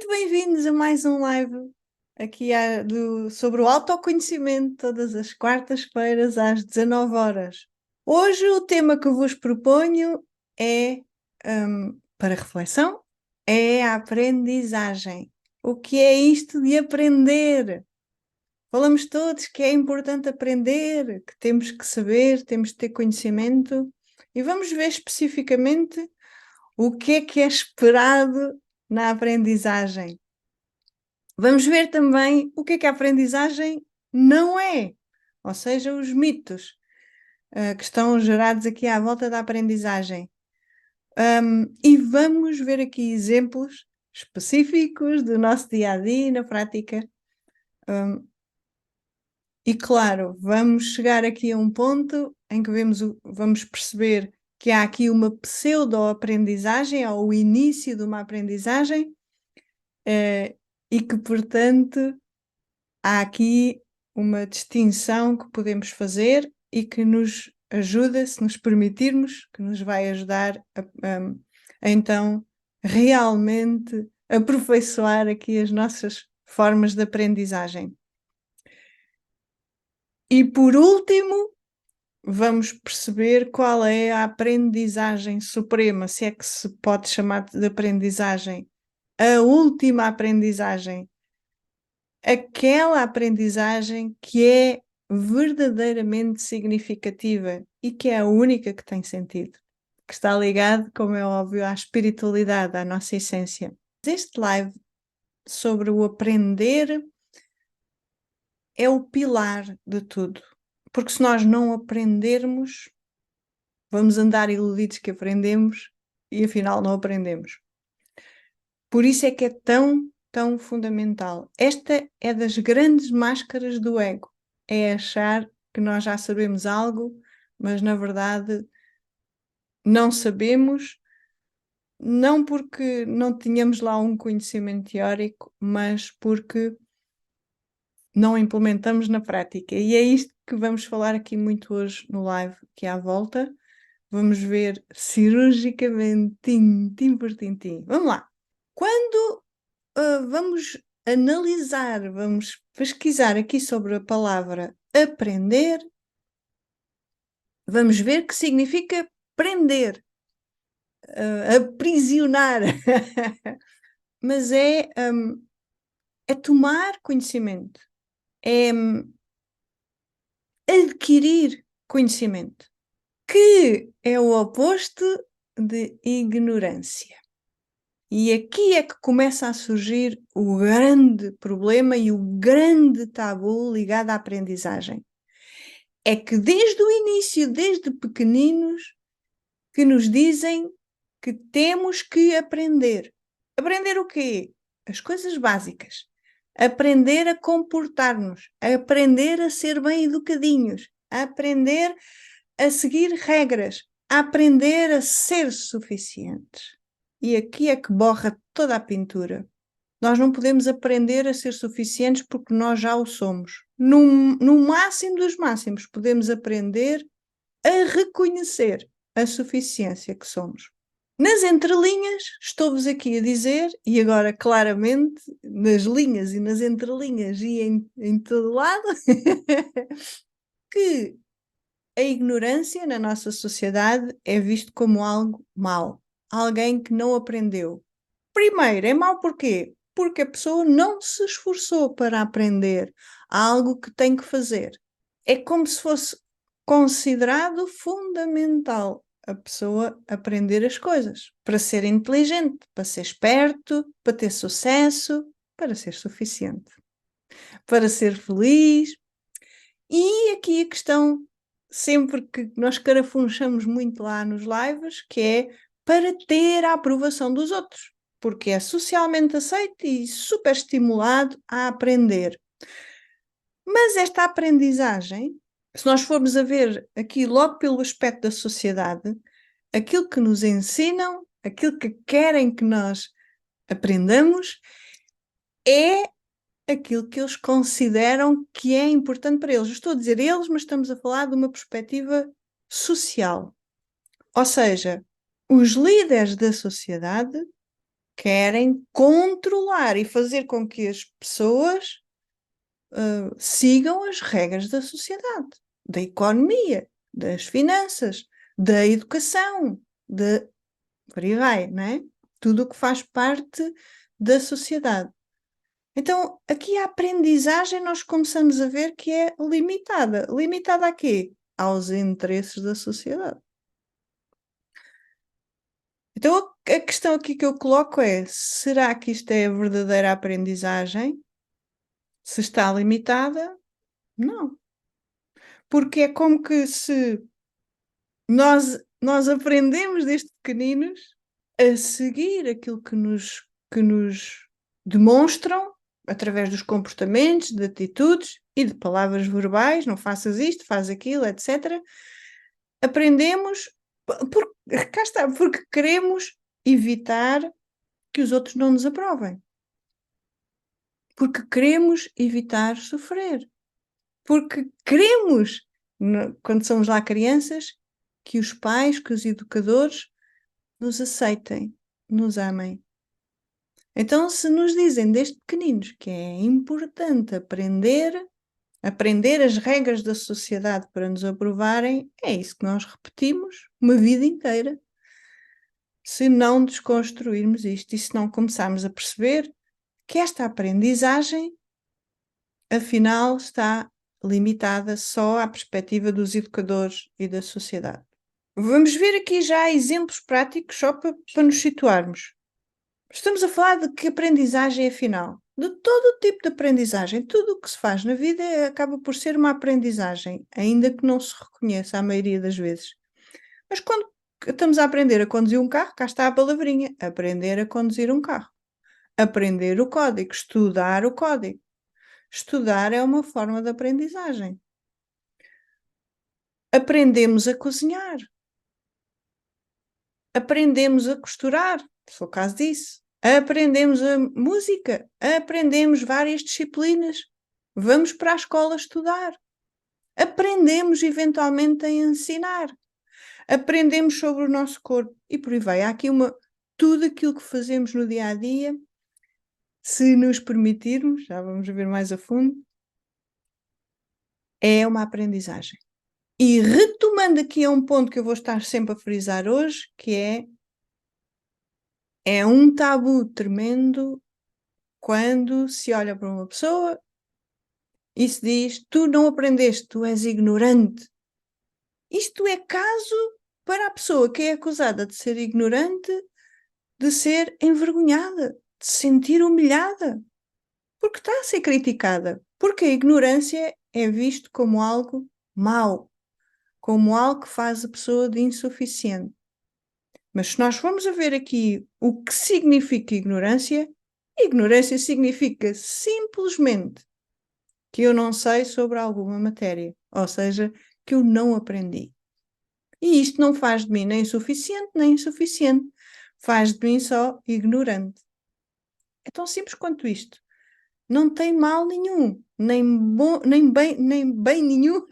bem-vindos a mais um live aqui sobre o autoconhecimento, todas as quartas-feiras às 19 horas. Hoje o tema que vos proponho é, para reflexão, é a aprendizagem. O que é isto de aprender? Falamos todos que é importante aprender, que temos que saber, temos de ter conhecimento, e vamos ver especificamente o que é esperado na aprendizagem. Vamos ver também o que a aprendizagem não é, ou seja, os mitos que estão gerados aqui à volta da aprendizagem. E vamos ver aqui exemplos específicos do nosso dia a dia na prática. E claro, vamos chegar aqui a um ponto em que vamos perceber que há aqui uma pseudo-aprendizagem, ou o início de uma aprendizagem, e que, portanto, há aqui uma distinção que podemos fazer e que nos ajuda, se nos permitirmos, que nos vai ajudar a então realmente aperfeiçoar aqui as nossas formas de aprendizagem. E por último, vamos perceber qual é a aprendizagem suprema, se é que se pode chamar de aprendizagem, a última aprendizagem, aquela aprendizagem que é verdadeiramente significativa e que é a única que tem sentido, que está ligado, como é óbvio, à espiritualidade, à nossa essência. Este live sobre o aprender é o pilar de tudo, porque se nós não aprendermos, vamos andar iludidos que aprendemos e afinal não aprendemos. Por isso é que é tão fundamental. Esta é das grandes máscaras do ego, é achar que nós já sabemos algo, mas na verdade não sabemos, não porque não tínhamos lá um conhecimento teórico, mas porque não implementamos na prática. E é isto que vamos falar aqui muito hoje no live, aqui à volta. Vamos ver cirurgicamente, tintim por tintim. Vamos lá. Quando vamos analisar, vamos pesquisar aqui sobre a palavra aprender, vamos ver que significa prender, aprisionar, mas é tomar conhecimento, é adquirir conhecimento, que é o oposto de ignorância. E aqui é que começa a surgir o grande problema e o grande tabu ligado à aprendizagem. É que desde o início, desde pequeninos, que nos dizem que temos que aprender. Aprender o quê? As coisas básicas. Aprender a comportar-nos, aprender a ser bem educadinhos, aprender a seguir regras, aprender a ser suficientes. E aqui é que borra toda a pintura. Nós não podemos aprender a ser suficientes porque nós já o somos. No máximo dos máximos, podemos aprender a reconhecer a suficiência que somos. Nas entrelinhas, estou-vos aqui a dizer, e agora claramente, nas linhas e nas entrelinhas e em todo lado, que a ignorância na nossa sociedade é visto como algo mau. Alguém que não aprendeu. Primeiro, é mau porquê? Porque a pessoa não se esforçou para aprender algo que tem que fazer. É como se fosse considerado fundamental a pessoa aprender as coisas, para ser inteligente, para ser esperto, para ter sucesso, para ser suficiente, para ser feliz. E aqui a questão, sempre que nós carafunchamos muito lá nos lives, que é para ter a aprovação dos outros, porque é socialmente aceito e super estimulado a aprender. Mas esta aprendizagem, se nós formos a ver aqui logo pelo aspecto da sociedade, aquilo que nos ensinam, aquilo que querem que nós aprendamos, é aquilo que eles consideram que é importante para eles. Eu estou a dizer eles, mas estamos a falar de uma perspectiva social. Ou seja, os líderes da sociedade querem controlar e fazer com que as pessoas sigam as regras da sociedade, da economia, das finanças, da educação, por aí vai, não é? Tudo o que faz parte da sociedade. Então, aqui a aprendizagem nós começamos a ver que é limitada. Limitada a quê? Aos interesses da sociedade. Então, a questão aqui que eu coloco é: será que isto é a verdadeira aprendizagem? Se está limitada, não. Porque é como que se nós aprendemos desde pequeninos a seguir aquilo que nos demonstram através dos comportamentos, de atitudes e de palavras verbais, não faças isto, faz aquilo, etc. Aprendemos, cá está, porque queremos evitar que os outros não nos aprovem. Porque queremos evitar sofrer. Porque queremos, quando somos lá crianças, que os pais, que os educadores nos aceitem, nos amem. Então, se nos dizem desde pequeninos que é importante aprender as regras da sociedade para nos aprovarem, é isso que nós repetimos uma vida inteira. Se não desconstruirmos isto e se não começarmos a perceber que esta aprendizagem, afinal, está limitada só à perspectiva dos educadores e da sociedade. Vamos ver aqui já exemplos práticos só para nos situarmos. Estamos a falar de que aprendizagem é final? De todo o tipo de aprendizagem. Tudo o que se faz na vida acaba por ser uma aprendizagem, ainda que não se reconheça a maioria das vezes. Mas quando estamos a aprender a conduzir um carro, cá está a palavrinha, aprender a conduzir um carro. Aprender o código, estudar o código. Estudar é uma forma de aprendizagem. Aprendemos a cozinhar. Aprendemos a costurar, se for o caso disso. Aprendemos a música. Aprendemos várias disciplinas. Vamos para a escola estudar. Aprendemos eventualmente a ensinar. Aprendemos sobre o nosso corpo e por aí vai. Há aqui tudo aquilo que fazemos no dia a dia, se nos permitirmos, já vamos ver mais a fundo, é uma aprendizagem. E retomando aqui a um ponto que eu vou estar sempre a frisar hoje, que é um tabu tremendo quando se olha para uma pessoa e se diz: tu não aprendeste, tu és ignorante. Isto é caso para a pessoa que é acusada de ser ignorante, de ser envergonhada, de se sentir humilhada, porque está a ser criticada, porque a ignorância é visto como algo mau, como algo que faz a pessoa de insuficiente. Mas se nós formos a ver aqui o que significa ignorância, ignorância significa simplesmente que eu não sei sobre alguma matéria, ou seja, que eu não aprendi. E isto não faz de mim nem suficiente nem insuficiente, faz de mim só ignorante. É tão simples quanto isto. Não tem mal nenhum, nem bem nenhum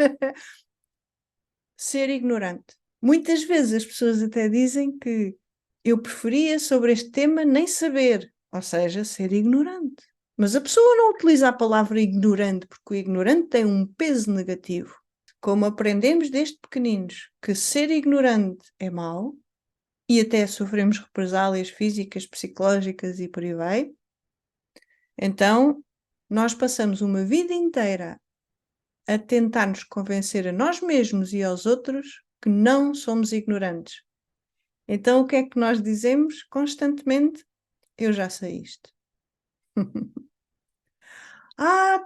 ser ignorante. Muitas vezes as pessoas até dizem que eu preferia sobre este tema nem saber, ou seja, ser ignorante. Mas a pessoa não utiliza a palavra ignorante, porque o ignorante tem um peso negativo. Como aprendemos desde pequeninos que ser ignorante é mau, e até sofremos represálias físicas, psicológicas e por aí vai, então nós passamos uma vida inteira a tentar nos convencer a nós mesmos e aos outros que não somos ignorantes. Então o que é que nós dizemos constantemente? Eu já sei isto.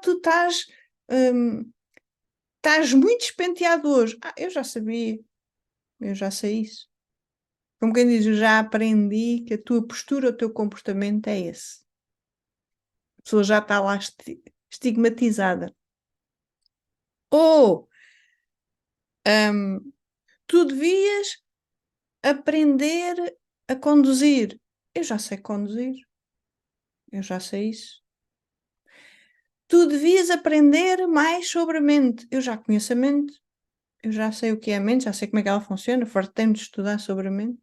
Tu estás muito despenteado hoje. Eu já sabia, eu já sei isso. Como quem diz, eu já aprendi que a tua postura, o teu comportamento é esse. A pessoa já está lá estigmatizada. Ou tu devias aprender a conduzir. Eu já sei conduzir. Eu já sei isso. Tu devias aprender mais sobre a mente. Eu já conheço a mente. Eu já sei o que é a mente, já sei como é que ela funciona. Fartei-me de estudar sobre a mente.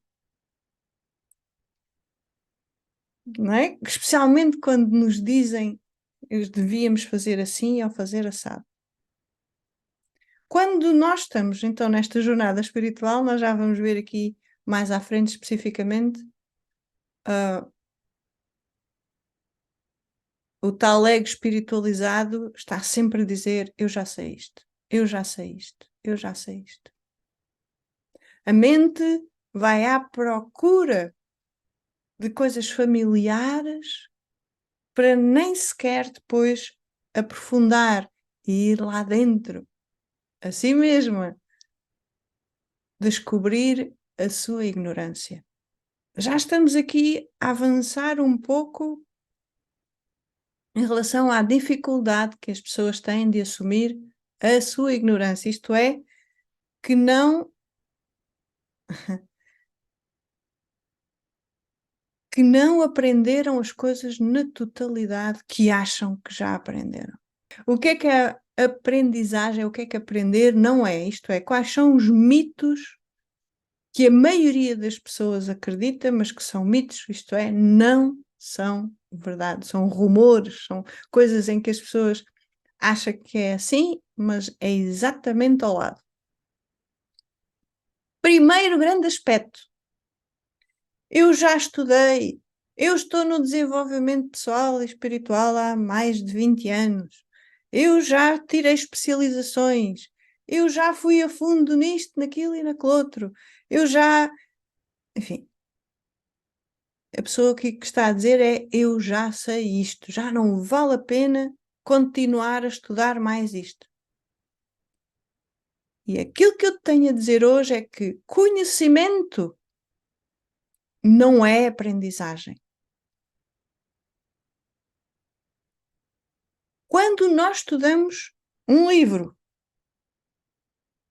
não é? Especialmente quando nos dizem que devíamos fazer assim ou fazer assado. Quando nós estamos, então, nesta jornada espiritual, nós já vamos ver aqui mais à frente especificamente, o tal ego espiritualizado está sempre a dizer: eu já sei isto, eu já sei isto, eu já sei isto. A mente vai à procura de coisas familiares para nem sequer depois aprofundar e ir lá dentro, a si mesma, descobrir a sua ignorância. Já estamos aqui a avançar um pouco em relação à dificuldade que as pessoas têm de assumir a sua ignorância, isto é, que não aprenderam as coisas na totalidade que acham que já aprenderam. O que é a aprendizagem? O que é que aprender não é? Isto é, quais são os mitos que a maioria das pessoas acredita, mas que são mitos, isto é, não são verdade, são rumores, são coisas em que as pessoas acham que é assim, mas é exatamente ao lado. Primeiro grande aspecto, eu já estudei, eu estou no desenvolvimento pessoal e espiritual há mais de 20 anos, eu já tirei especializações, eu já fui a fundo nisto, naquilo e naquele outro, eu já. Enfim, a pessoa que está a dizer é: eu já sei isto, já não vale a pena continuar a estudar mais isto. E aquilo que eu te tenho a dizer hoje é que conhecimento não é aprendizagem. Quando nós estudamos um livro,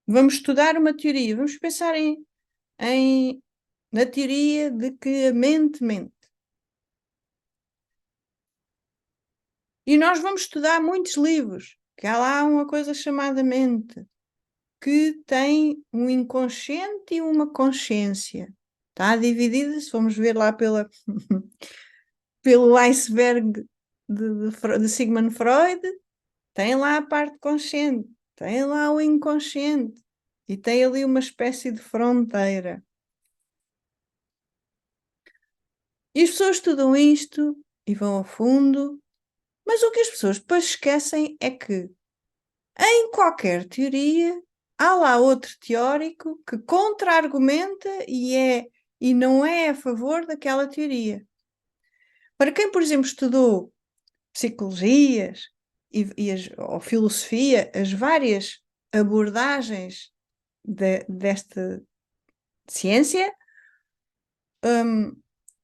vamos estudar uma teoria, vamos pensar na teoria de que a mente mente. E nós vamos estudar muitos livros, que há lá uma coisa chamada mente, que tem um inconsciente e uma consciência. Está dividida, se vamos ver lá pelo iceberg de Sigmund Freud, tem lá a parte consciente, tem lá o inconsciente e tem ali uma espécie de fronteira. E as pessoas estudam isto e vão a fundo, mas o que as pessoas depois esquecem é que em qualquer teoria há lá outro teórico que contra-argumenta e não é a favor daquela teoria. Para quem, por exemplo, estudou psicologias ou filosofia, as várias abordagens desta ciência,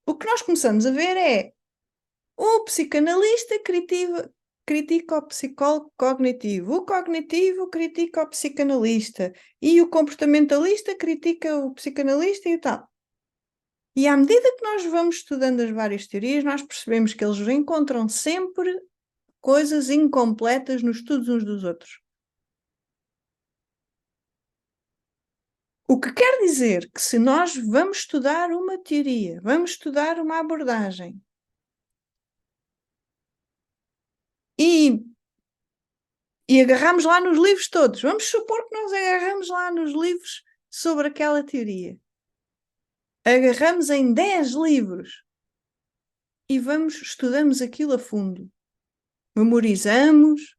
o que nós começamos a ver é o psicanalista critica o psicólogo cognitivo, o cognitivo critica o psicanalista e o comportamentalista critica o psicanalista e tal. E à medida que nós vamos estudando as várias teorias, nós percebemos que eles encontram sempre coisas incompletas nos estudos uns dos outros. O que quer dizer que se nós vamos estudar uma teoria, vamos estudar uma abordagem e agarramos lá nos livros todos, vamos supor que nós agarramos lá nos livros sobre aquela teoria. Agarramos em 10 livros e estudamos aquilo a fundo. Memorizamos,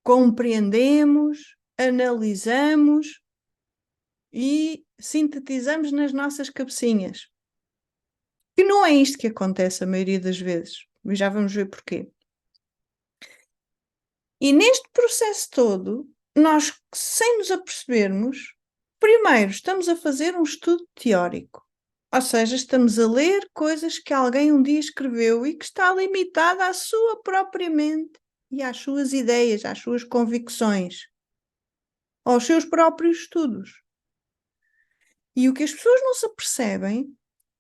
compreendemos, analisamos e sintetizamos nas nossas cabecinhas. E não é isto que acontece a maioria das vezes. E já vamos ver porquê. E neste processo todo, nós, sem nos apercebermos, primeiro estamos a fazer um estudo teórico. Ou seja, estamos a ler coisas que alguém um dia escreveu e que está limitada à sua própria mente e às suas ideias, às suas convicções, aos seus próprios estudos. E o que as pessoas não se apercebem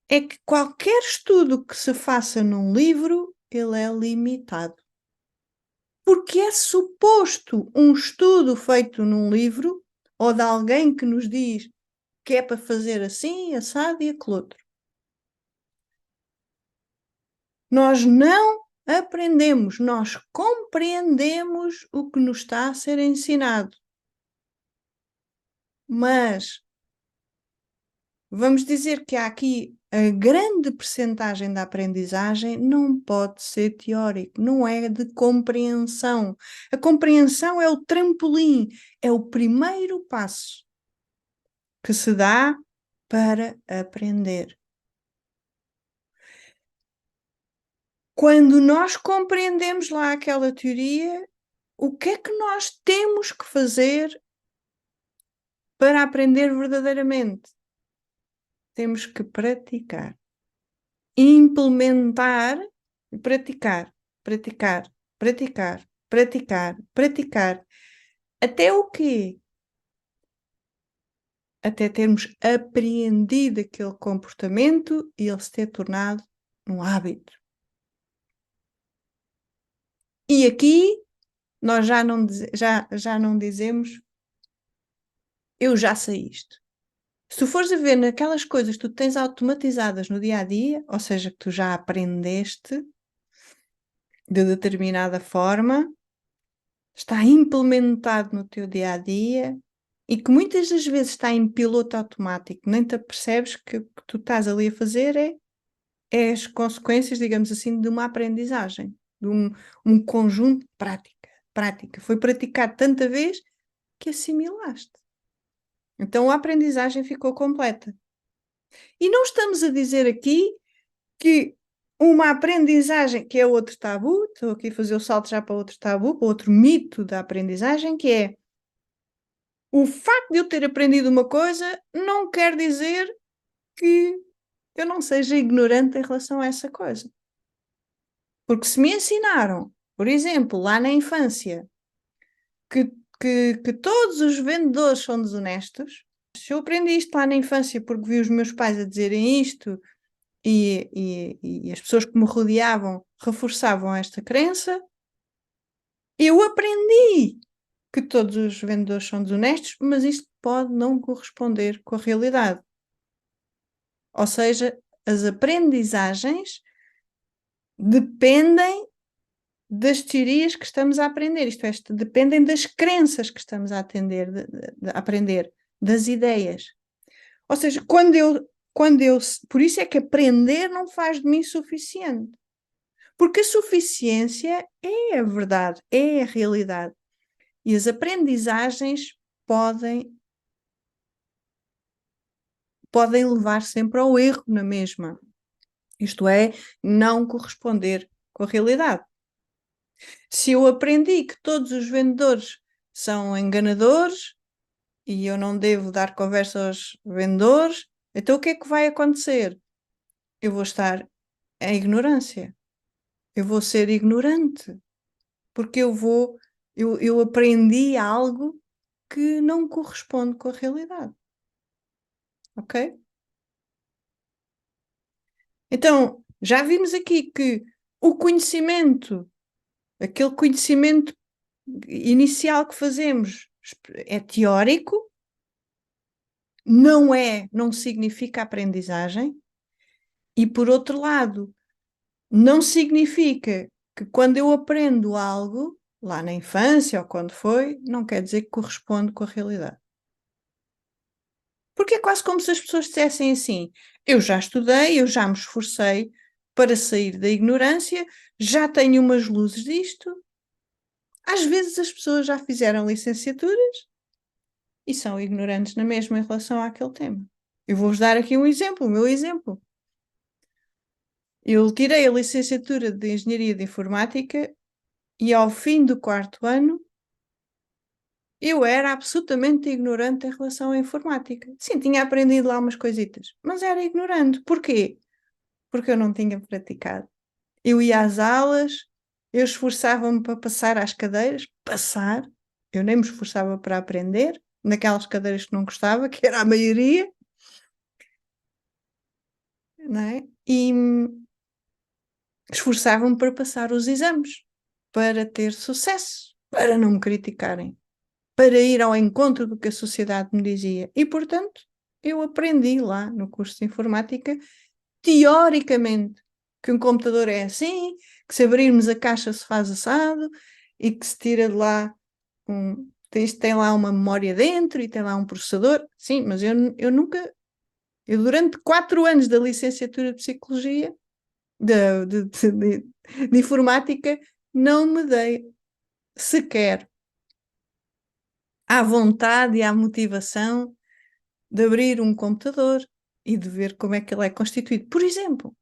é que qualquer estudo que se faça num livro, ele é limitado. Porque é suposto um estudo feito num livro ou de alguém que nos diz que é para fazer assim, assado e aquele outro. Nós não aprendemos, nós compreendemos o que nos está a ser ensinado. Mas vamos dizer que há aqui a grande percentagem da aprendizagem não pode ser teórico, não é de compreensão. A compreensão é o trampolim, é o primeiro passo que se dá para aprender. Quando nós compreendemos lá aquela teoria, o que é que nós temos que fazer para aprender verdadeiramente? Temos que praticar, implementar e praticar, praticar, praticar, praticar, praticar. Até o quê? Até termos apreendido aquele comportamento e ele se ter tornado um hábito. E aqui nós já não dizemos eu já sei isto. Se tu fores a ver naquelas coisas que tu tens automatizadas no dia a dia, ou seja, que tu já aprendeste de determinada forma, está implementado no teu dia a dia e que muitas das vezes está em piloto automático, nem te apercebes que o que tu estás ali a fazer é as consequências, digamos assim, de uma aprendizagem, de um conjunto de prática. Foi praticado tanta vez que assimilaste. Então a aprendizagem ficou completa. E não estamos a dizer aqui que uma aprendizagem, que é outro tabu, estou aqui a fazer o salto já para outro tabu, para outro mito da aprendizagem, que é o facto de eu ter aprendido uma coisa não quer dizer que eu não seja ignorante em relação a essa coisa. Porque se me ensinaram, por exemplo, lá na infância, que todos os vendedores são desonestos, se eu aprendi isto lá na infância porque vi os meus pais a dizerem isto e as pessoas que me rodeavam reforçavam esta crença, eu aprendi que todos os vendedores são desonestos, mas isto pode não corresponder com a realidade. Ou seja, as aprendizagens dependem das teorias que estamos a aprender, isto é, dependem das crenças que estamos a aprender, das ideias. Ou seja, por isso é que aprender não faz de mim suficiente. Porque a suficiência é a verdade, é a realidade. E as aprendizagens podem levar sempre ao erro na mesma. Isto é, não corresponder com a realidade. Se eu aprendi que todos os vendedores são enganadores e eu não devo dar conversa aos vendedores, então o que é que vai acontecer? Eu vou estar em ignorância. Eu vou ser ignorante. Porque eu aprendi algo que não corresponde com a realidade. Ok? Então, já vimos aqui que o conhecimento, aquele conhecimento inicial que fazemos é teórico, não significa aprendizagem, e por outro lado, não significa que quando eu aprendo algo, lá na infância ou quando foi, não quer dizer que corresponde com a realidade. Porque é quase como se as pessoas dissessem assim: eu já estudei, eu já me esforcei para sair da ignorância, já tenho umas luzes disto. Às vezes as pessoas já fizeram licenciaturas e são ignorantes na mesma em relação àquele tema. Eu vou-vos dar aqui um exemplo, o meu exemplo. Eu tirei a licenciatura de Engenharia de Informática e ao fim do quarto ano eu era absolutamente ignorante em relação à informática. Sim, tinha aprendido lá umas coisitas, mas era ignorante. Porquê? Porque eu não tinha praticado. Eu ia às aulas, eu esforçava-me para passar às cadeiras, passar, eu nem me esforçava para aprender, naquelas cadeiras que não gostava, que era a maioria, não é? E esforçava-me para passar os exames, para ter sucesso, para não me criticarem, para ir ao encontro do que a sociedade me dizia. E, portanto, eu aprendi lá no curso de informática, teoricamente, que um computador é assim, que se abrirmos a caixa se faz assado e que se tira de lá tem lá uma memória dentro e tem lá um processador. Sim, mas eu nunca, eu durante 4 anos da licenciatura de Psicologia, de Informática, não me dei sequer à vontade e à motivação de abrir um computador e de ver como é que ele é constituído. Por exemplo,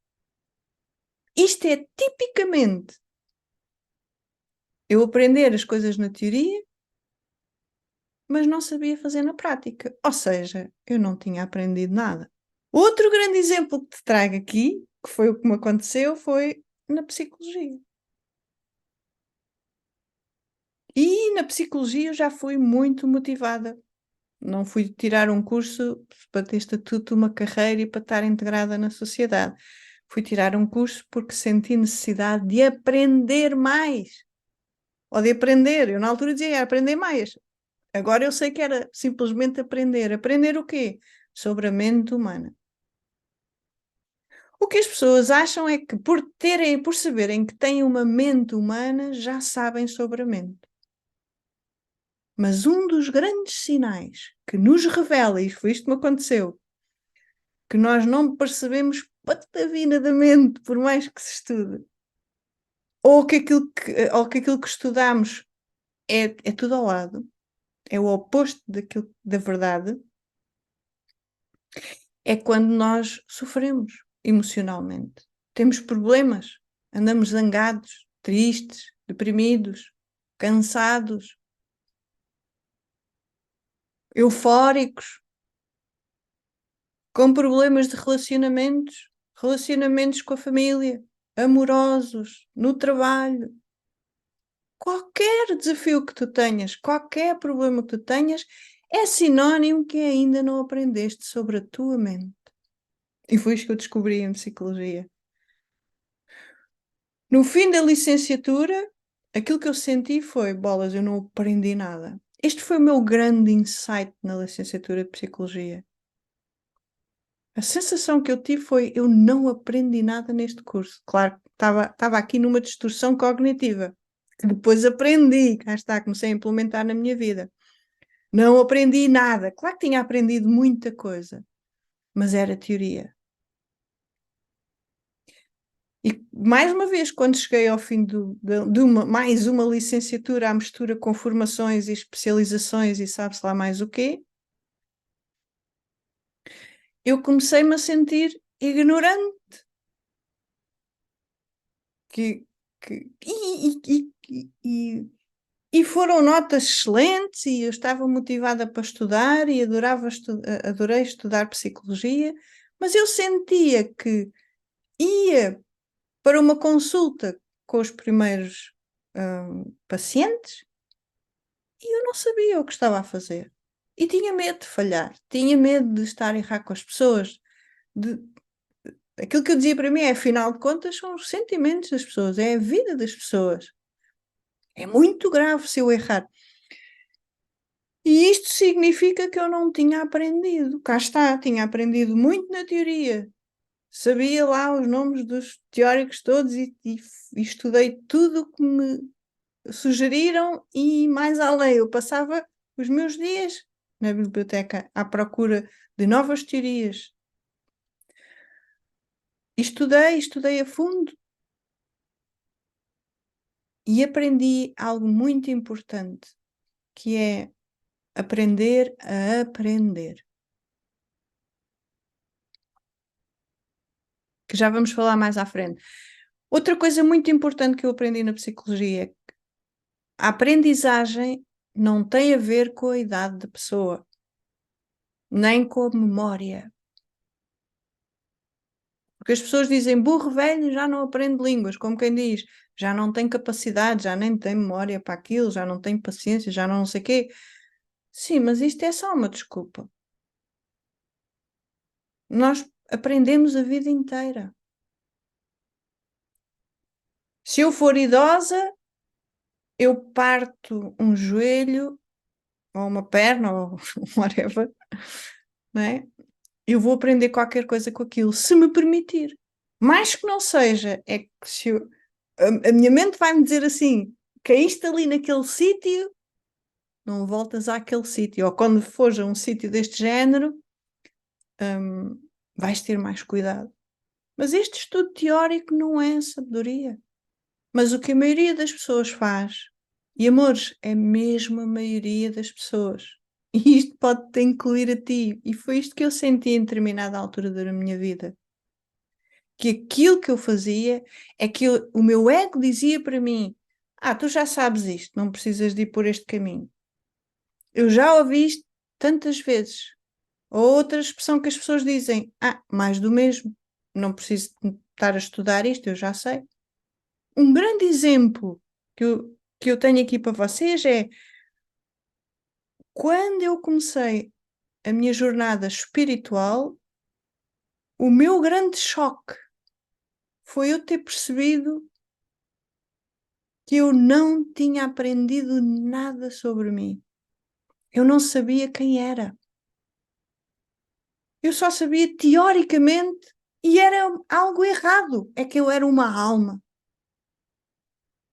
isto é tipicamente eu aprender as coisas na teoria, mas não sabia fazer na prática. Ou seja, eu não tinha aprendido nada. Outro grande exemplo que te trago aqui, que foi o que me aconteceu, foi na psicologia. E na psicologia eu já fui muito motivada. Não fui tirar um curso para ter estatuto, uma carreira e para estar integrada na sociedade. Fui tirar um curso porque senti necessidade de aprender mais. Ou de aprender. Eu na altura dizia, era aprender mais. Agora eu sei que era simplesmente aprender. Aprender o quê? Sobre a mente humana. O que as pessoas acham é que por saberem que têm uma mente humana, já sabem sobre a mente. Mas um dos grandes sinais que nos revela, e foi isto que me aconteceu, que nós não percebemos patavina da mente, por mais que se estude, ou que aquilo que estudamos é tudo ao lado, é o oposto daquilo da verdade, é quando nós sofremos emocionalmente. Temos problemas, andamos zangados, tristes, deprimidos, cansados, eufóricos, com problemas de relacionamentos, relacionamentos com a família, amorosos, no trabalho. Qualquer desafio que tu tenhas, qualquer problema que tu tenhas, é sinónimo que ainda não aprendeste sobre a tua mente. E foi isto que eu descobri em psicologia. No fim da licenciatura, aquilo que eu senti foi, bolas, eu não aprendi nada. Este foi o meu grande insight na licenciatura de psicologia. A sensação que eu tive foi, eu não aprendi nada neste curso. Claro, estava aqui numa distorção cognitiva, que depois aprendi, cá está, comecei a implementar na minha vida. Não aprendi nada. Claro que tinha aprendido muita coisa, mas era teoria. E mais uma vez, quando cheguei ao fim de mais uma licenciatura à mistura com formações e especializações e sabe-se lá mais o quê, eu comecei-me a sentir ignorante. Que, e foram notas excelentes e eu estava motivada para estudar e adorei estudar psicologia, mas eu sentia que ia para uma consulta com os primeiros pacientes e eu não sabia o que estava a fazer. E tinha medo de falhar, tinha medo de estar a errar com as pessoas. Aquilo que eu dizia para mim é, afinal de contas, são os sentimentos das pessoas, é a vida das pessoas. É muito grave se eu errar. E isto significa que eu não tinha aprendido. Cá está, tinha aprendido muito na teoria. Sabia lá os nomes dos teóricos todos e estudei tudo o que me sugeriram e mais além. Eu passava os meus dias na biblioteca à procura de novas teorias. Estudei a fundo e aprendi algo muito importante, que é aprender a aprender. Que já vamos falar mais à frente. Outra coisa muito importante que eu aprendi na psicologia é que a aprendizagem não tem a ver com a idade da pessoa, nem com a memória. Porque as pessoas dizem burro velho já não aprende línguas, como quem diz, já não tem capacidade, já nem tem memória para aquilo, já não tem paciência, já não sei quê. Sim, mas isto é só uma desculpa. Nós aprendemos a vida inteira. Se eu for idosa, eu parto um joelho ou uma perna ou whatever, não é? Eu vou aprender qualquer coisa com aquilo, se me permitir. Mais que não seja, é que se a minha mente vai-me dizer assim, caíste ali naquele sítio, não voltas àquele sítio. Ou quando fores a um sítio deste género, vais ter mais cuidado. Mas este estudo teórico não é sabedoria. Mas o que a maioria das pessoas faz, e amores, é mesmo a maioria das pessoas. E isto pode-te incluir a ti. E foi isto que eu senti em determinada altura da minha vida. Que aquilo que eu fazia é que o meu ego dizia para mim: tu já sabes isto, não precisas de ir por este caminho. Eu já ouvi isto tantas vezes. Ou outra expressão que as pessoas dizem: mais do mesmo, não preciso estar a estudar isto, eu já sei. Um grande exemplo que eu tenho aqui para vocês é quando eu comecei a minha jornada espiritual, o meu grande choque foi eu ter percebido que eu não tinha aprendido nada sobre mim. Eu não sabia quem era. Eu só sabia teoricamente e era algo errado. É que eu era uma alma.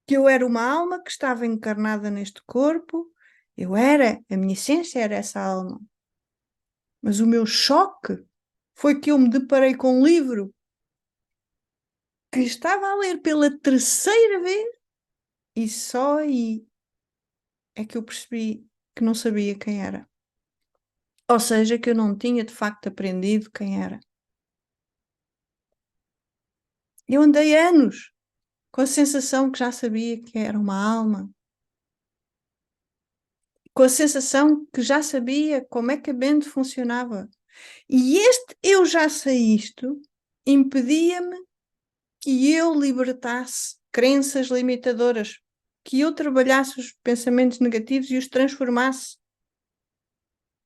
Que eu era uma alma que estava encarnada neste corpo. A minha essência era essa alma. Mas o meu choque foi que eu me deparei com um livro que estava a ler pela terceira vez e só aí é que eu percebi que não sabia quem era. Ou seja, que eu não tinha de facto aprendido quem era. Eu andei anos com a sensação que já sabia que era uma alma, com a sensação que já sabia como é que a mente funcionava. E este eu já sei isto impedia-me que eu libertasse crenças limitadoras, que eu trabalhasse os pensamentos negativos e os transformasse.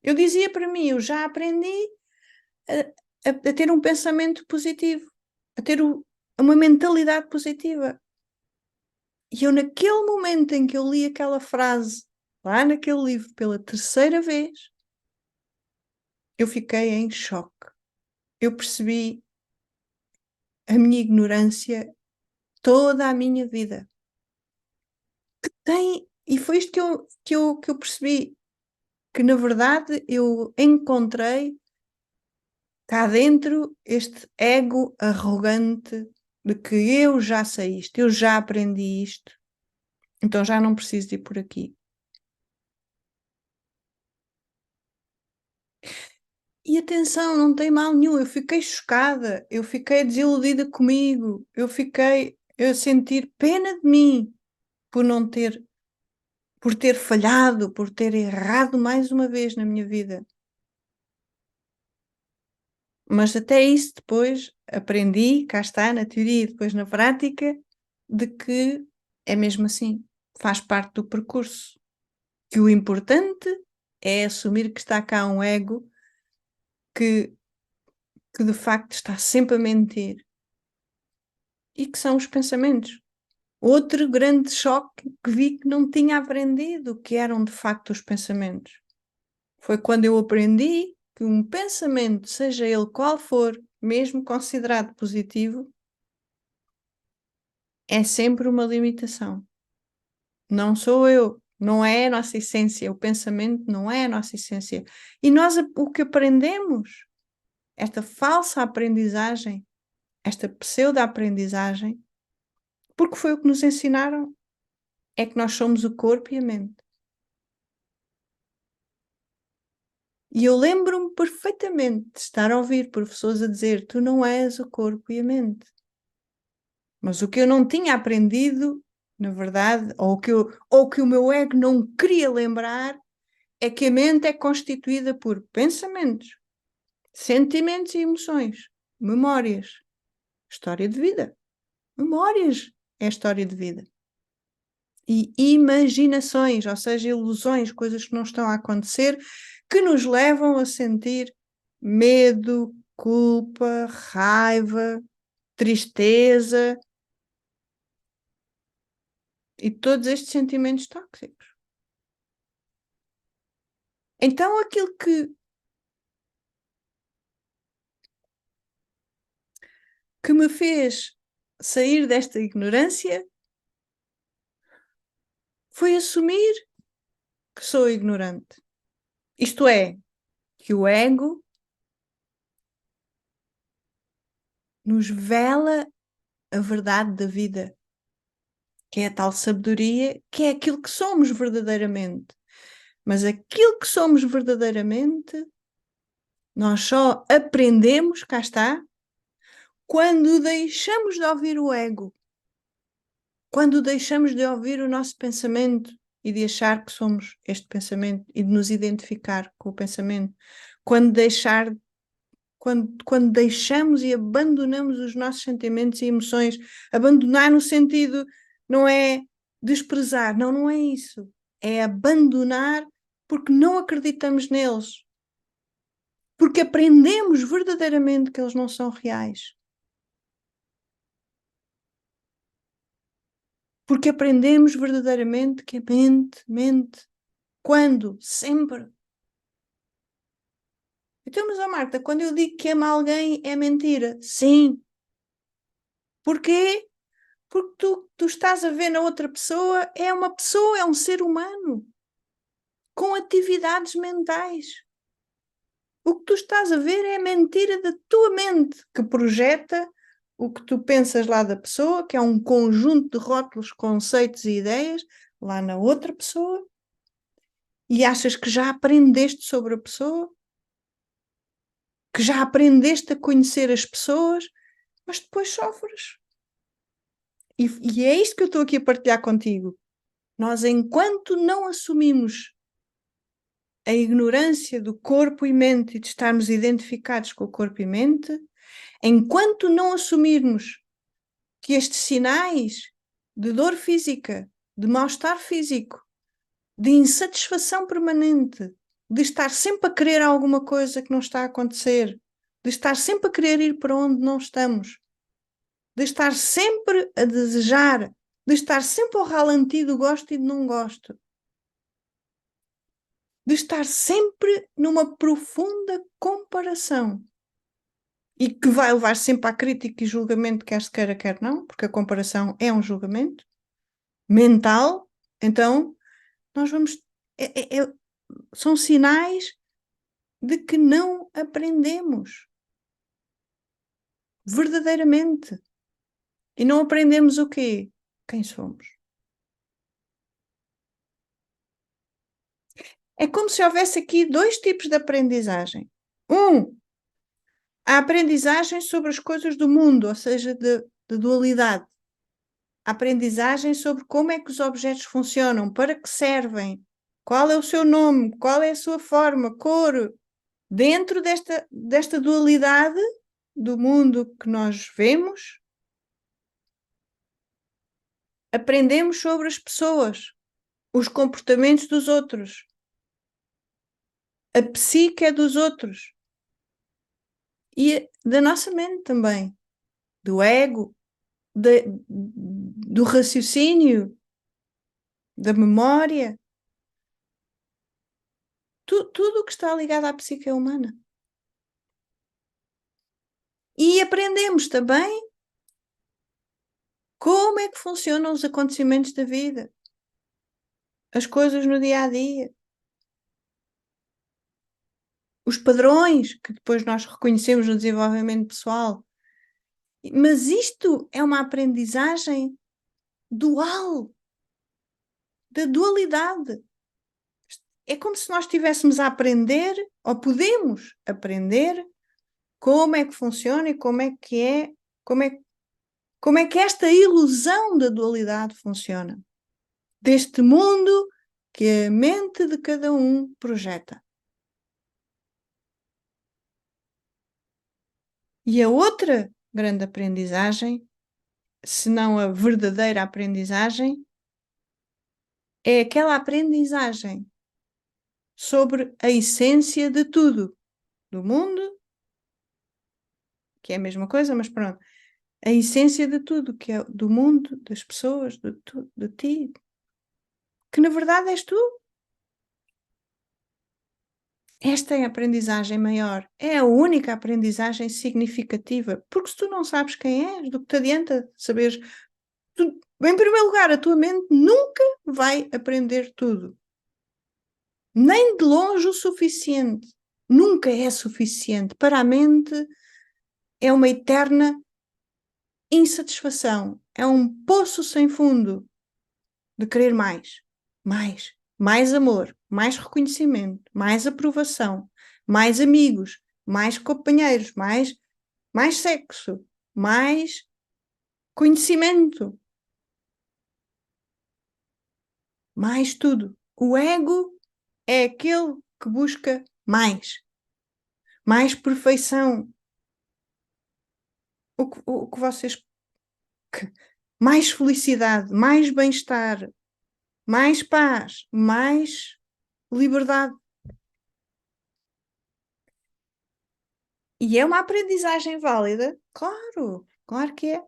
Eu dizia para mim, eu já aprendi a ter um pensamento positivo, a ter uma mentalidade positiva. E eu, naquele momento em que eu li aquela frase, lá naquele livro, pela terceira vez, eu fiquei em choque. Eu percebi a minha ignorância toda a minha vida. E foi isto que eu percebi, que na verdade eu encontrei cá dentro este ego arrogante de que eu já sei isto, eu já aprendi isto, então já não preciso de ir por aqui. E atenção, não tem mal nenhum, eu fiquei chocada, eu fiquei desiludida comigo, eu fiquei a sentir pena de mim por não ter, por ter falhado, por ter errado mais uma vez na minha vida. Mas até isso depois aprendi, cá está, na teoria e depois na prática, de que é mesmo assim, faz parte do percurso. Que o importante é assumir que está cá um ego que, que de facto está sempre a mentir. E que são os pensamentos. Outro grande choque que vi que não tinha aprendido o que eram de facto os pensamentos. Foi quando eu aprendi que um pensamento, seja ele qual for, mesmo considerado positivo, é sempre uma limitação. Não sou eu, não é a nossa essência, o pensamento não é a nossa essência. E nós o que aprendemos, esta falsa aprendizagem, esta pseudo-aprendizagem, porque foi o que nos ensinaram, é que nós somos o corpo e a mente. E eu lembro-me perfeitamente de estar a ouvir professores a dizer: tu não és o corpo e a mente. Mas o que eu não tinha aprendido, na verdade, ou que o meu ego não queria lembrar, é que a mente é constituída por pensamentos, sentimentos e emoções, memórias, história de vida. Memórias é a história de vida. E imaginações, ou seja, ilusões, coisas que não estão a acontecer, que nos levam a sentir medo, culpa, raiva, tristeza e todos estes sentimentos tóxicos. Então, que me fez sair desta ignorância foi assumir que sou ignorante. Isto é, que o ego nos vela a verdade da vida, que é a tal sabedoria, que é aquilo que somos verdadeiramente. Mas aquilo que somos verdadeiramente, nós só aprendemos, cá está, quando deixamos de ouvir o ego, quando deixamos de ouvir o nosso pensamento e de achar que somos este pensamento e de nos identificar com o pensamento, quando deixamos e abandonamos os nossos sentimentos e emoções, abandonar no sentido não é desprezar, não, não é isso, é abandonar porque não acreditamos neles, porque aprendemos verdadeiramente que eles não são reais. Porque aprendemos verdadeiramente que a mente mente. Quando? Sempre. Então, mas, Marta, quando eu digo que amo alguém é mentira? Sim. Porquê? Porque tu estás a ver na outra pessoa, é uma pessoa, é um ser humano, com atividades mentais. O que tu estás a ver é a mentira da tua mente, que projeta o que tu pensas lá da pessoa, que é um conjunto de rótulos, conceitos e ideias, lá na outra pessoa, e achas que já aprendeste sobre a pessoa, que já aprendeste a conhecer as pessoas, mas depois sofres. E é isto que eu estou aqui a partilhar contigo. Nós, enquanto não assumimos a ignorância do corpo e mente e de estarmos identificados com o corpo e mente, enquanto não assumirmos que estes sinais de dor física, de mal-estar físico, de insatisfação permanente, de estar sempre a querer alguma coisa que não está a acontecer, de estar sempre a querer ir para onde não estamos, de estar sempre a desejar, de estar sempre ao ralenti do gosto e de não gosto, de estar sempre numa profunda comparação e que vai levar sempre à crítica e julgamento, quer se queira, quer não, porque a comparação é um julgamento mental, então nós vamos. São sinais de que não aprendemos verdadeiramente. E não aprendemos o quê? Quem somos. É como se houvesse aqui dois tipos de aprendizagem. A aprendizagem sobre as coisas do mundo, ou seja, de dualidade. A aprendizagem sobre como é que os objetos funcionam, para que servem, qual é o seu nome, qual é a sua forma, cor. Dentro desta dualidade do mundo que nós vemos, aprendemos sobre as pessoas, os comportamentos dos outros, a psique dos outros e da nossa mente também, do ego, do raciocínio, da memória, tudo o que está ligado à psique humana. E aprendemos também como é que funcionam os acontecimentos da vida, as coisas no dia a dia, os padrões que depois nós reconhecemos no desenvolvimento pessoal. Mas isto é uma aprendizagem dual, da dualidade. É como se nós estivéssemos a aprender, ou podemos aprender, como é que funciona e como é que esta ilusão da dualidade funciona. Deste mundo que a mente de cada um projeta. E a outra grande aprendizagem, se não a verdadeira aprendizagem, é aquela aprendizagem sobre a essência de tudo, do mundo, que é a mesma coisa, mas pronto, a essência de tudo, que é do mundo, das pessoas, de ti, que na verdade és tu. Esta é a aprendizagem maior, é a única aprendizagem significativa, porque se tu não sabes quem és, do que te adianta saberes? Em primeiro lugar, a tua mente nunca vai aprender tudo. Nem de longe o suficiente. Nunca é suficiente. Para a mente é uma eterna insatisfação. É um poço sem fundo de querer mais, mais amor, mais reconhecimento, mais aprovação, mais amigos, mais companheiros, mais sexo, mais conhecimento, mais tudo. O ego é aquele que busca mais perfeição. O que vocês. Mais felicidade, mais bem-estar, mais paz, mais liberdade. E é uma aprendizagem válida? Claro, claro que é.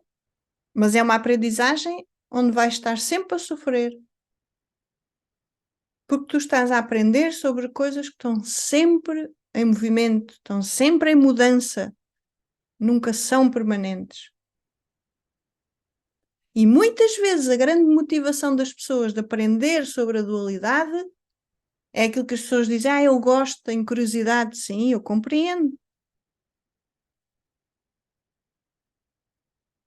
Mas é uma aprendizagem onde vais estar sempre a sofrer. Porque tu estás a aprender sobre coisas que estão sempre em movimento, estão sempre em mudança, nunca são permanentes. E muitas vezes a grande motivação das pessoas de aprender sobre a dualidade é aquilo que as pessoas dizem, eu gosto, tenho curiosidade. Sim, eu compreendo.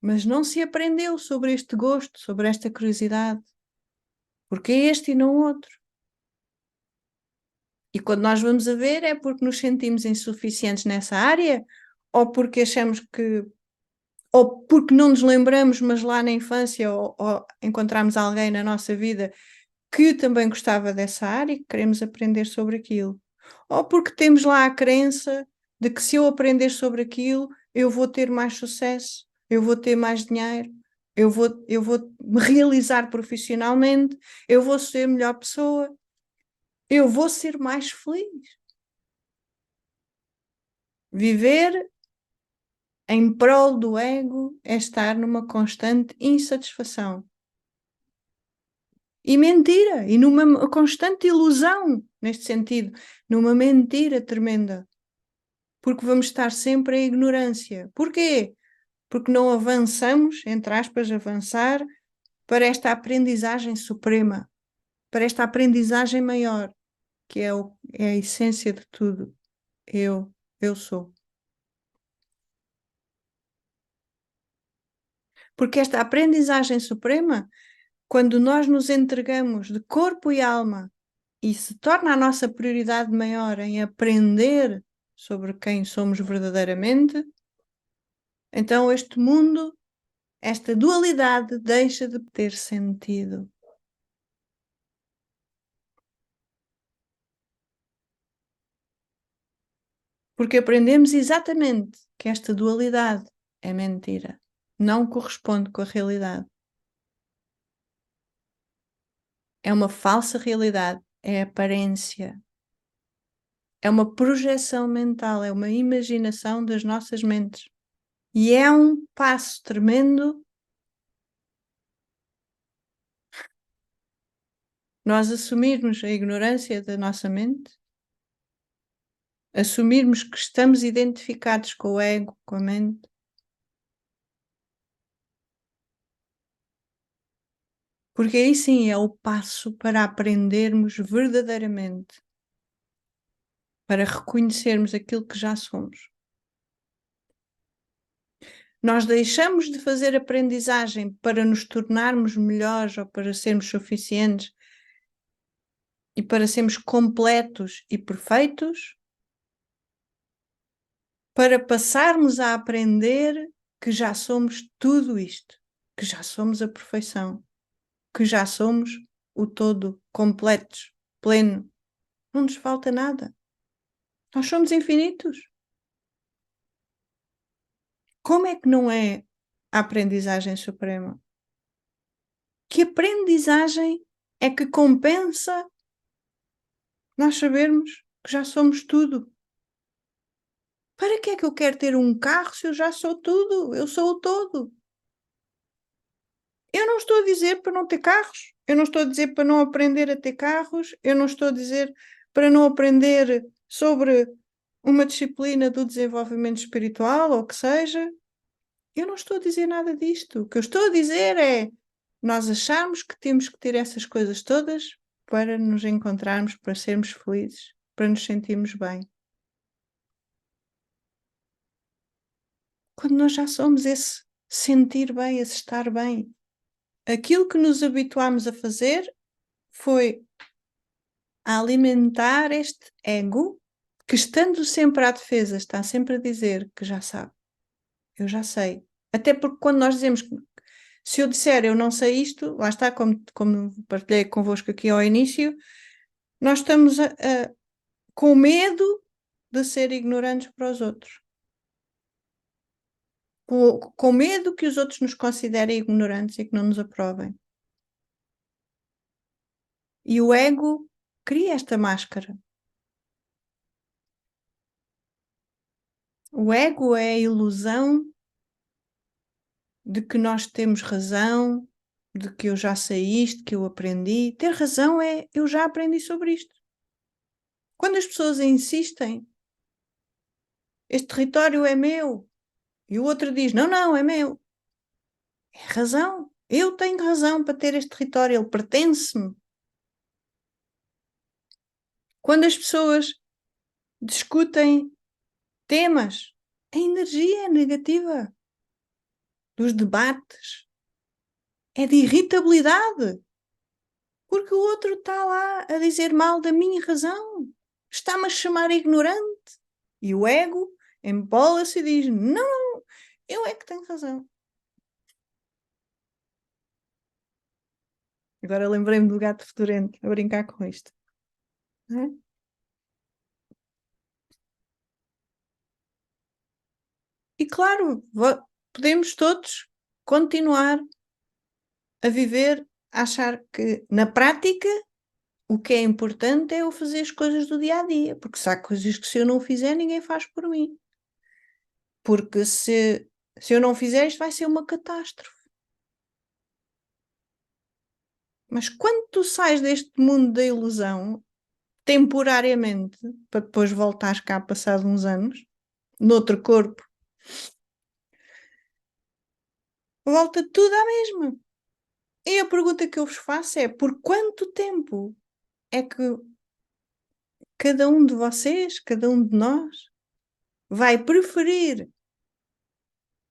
Mas não se aprendeu sobre este gosto, sobre esta curiosidade. Porque é este e não outro. E quando nós vamos a ver é porque nos sentimos insuficientes nessa área, ou porque achamos que, ou porque não nos lembramos, mas lá na infância, ou encontramos alguém na nossa vida que também gostava dessa área e que queremos aprender sobre aquilo. Ou porque temos lá a crença de que se eu aprender sobre aquilo, eu vou ter mais sucesso, eu vou ter mais dinheiro, eu vou me realizar profissionalmente, eu vou ser melhor pessoa, eu vou ser mais feliz. Viver em prol do ego é estar numa constante insatisfação. E mentira, e numa constante ilusão, neste sentido, numa mentira tremenda. Porque vamos estar sempre em ignorância. Porquê? Porque não avançamos, entre aspas, avançar para esta aprendizagem suprema, para esta aprendizagem maior, que é a essência de tudo. Eu sou. Porque esta aprendizagem suprema, quando nós nos entregamos de corpo e alma e se torna a nossa prioridade maior em aprender sobre quem somos verdadeiramente, então este mundo, esta dualidade deixa de ter sentido. Porque aprendemos exatamente que esta dualidade é mentira, não corresponde com a realidade. É uma falsa realidade, é aparência. É uma projeção mental, é uma imaginação das nossas mentes. E é um passo tremendo nós assumirmos a ignorância da nossa mente, assumirmos que estamos identificados com o ego, com a mente, porque aí sim é o passo para aprendermos verdadeiramente, para reconhecermos aquilo que já somos. Nós deixamos de fazer aprendizagem para nos tornarmos melhores ou para sermos suficientes e para sermos completos e perfeitos, para passarmos a aprender que já somos tudo isto, que já somos a perfeição, que já somos o todo, completos, pleno. Não nos falta nada. Nós somos infinitos. Como é que não é a aprendizagem suprema? Que aprendizagem é que compensa nós sabermos que já somos tudo? Para que é que eu quero ter um carro se eu já sou tudo? Eu sou o todo. Eu não estou a dizer para não ter carros, eu não estou a dizer para não aprender a ter carros, eu não estou a dizer para não aprender sobre uma disciplina do desenvolvimento espiritual, ou o que seja. Eu não estou a dizer nada disto. O que eu estou a dizer é nós acharmos que temos que ter essas coisas todas para nos encontrarmos, para sermos felizes, para nos sentirmos bem. Quando nós já somos esse sentir bem, esse estar bem. Aquilo que nos habituámos a fazer foi a alimentar este ego que, estando sempre à defesa, está sempre a dizer que já sabe. Eu já sei. Até porque quando nós dizemos que se eu disser eu não sei isto, lá está, como partilhei convosco aqui ao início, nós estamos com medo de ser ignorantes para os outros. Com medo que os outros nos considerem ignorantes e que não nos aprovem. E o ego cria esta máscara. O ego é a ilusão de que nós temos razão, de que eu já sei isto, que eu aprendi. Ter razão é eu já aprendi sobre isto. Quando as pessoas insistem, este território é meu, e o outro diz, não, não, é meu. É razão. Eu tenho razão para ter este território, ele pertence-me. Quando as pessoas discutem temas, a energia é negativa dos debates é de irritabilidade, porque o outro está lá a dizer mal da minha razão, está-me a chamar ignorante. E o ego embola-se e diz: não, não, eu é que tenho razão. Agora lembrei-me do gato fedorento a brincar com isto. Não é? E claro, podemos todos continuar a viver, a achar que na prática o que é importante é eu fazer as coisas do dia a dia, porque se há coisas que se eu não fizer, ninguém faz por mim. Porque se eu não fizer, isto vai ser uma catástrofe. Mas quando tu sais deste mundo da ilusão, temporariamente, para depois voltares cá passado uns anos, noutro corpo, volta tudo à mesma. E a pergunta que eu vos faço é: por quanto tempo é que cada um de vocês, cada um de nós, vai preferir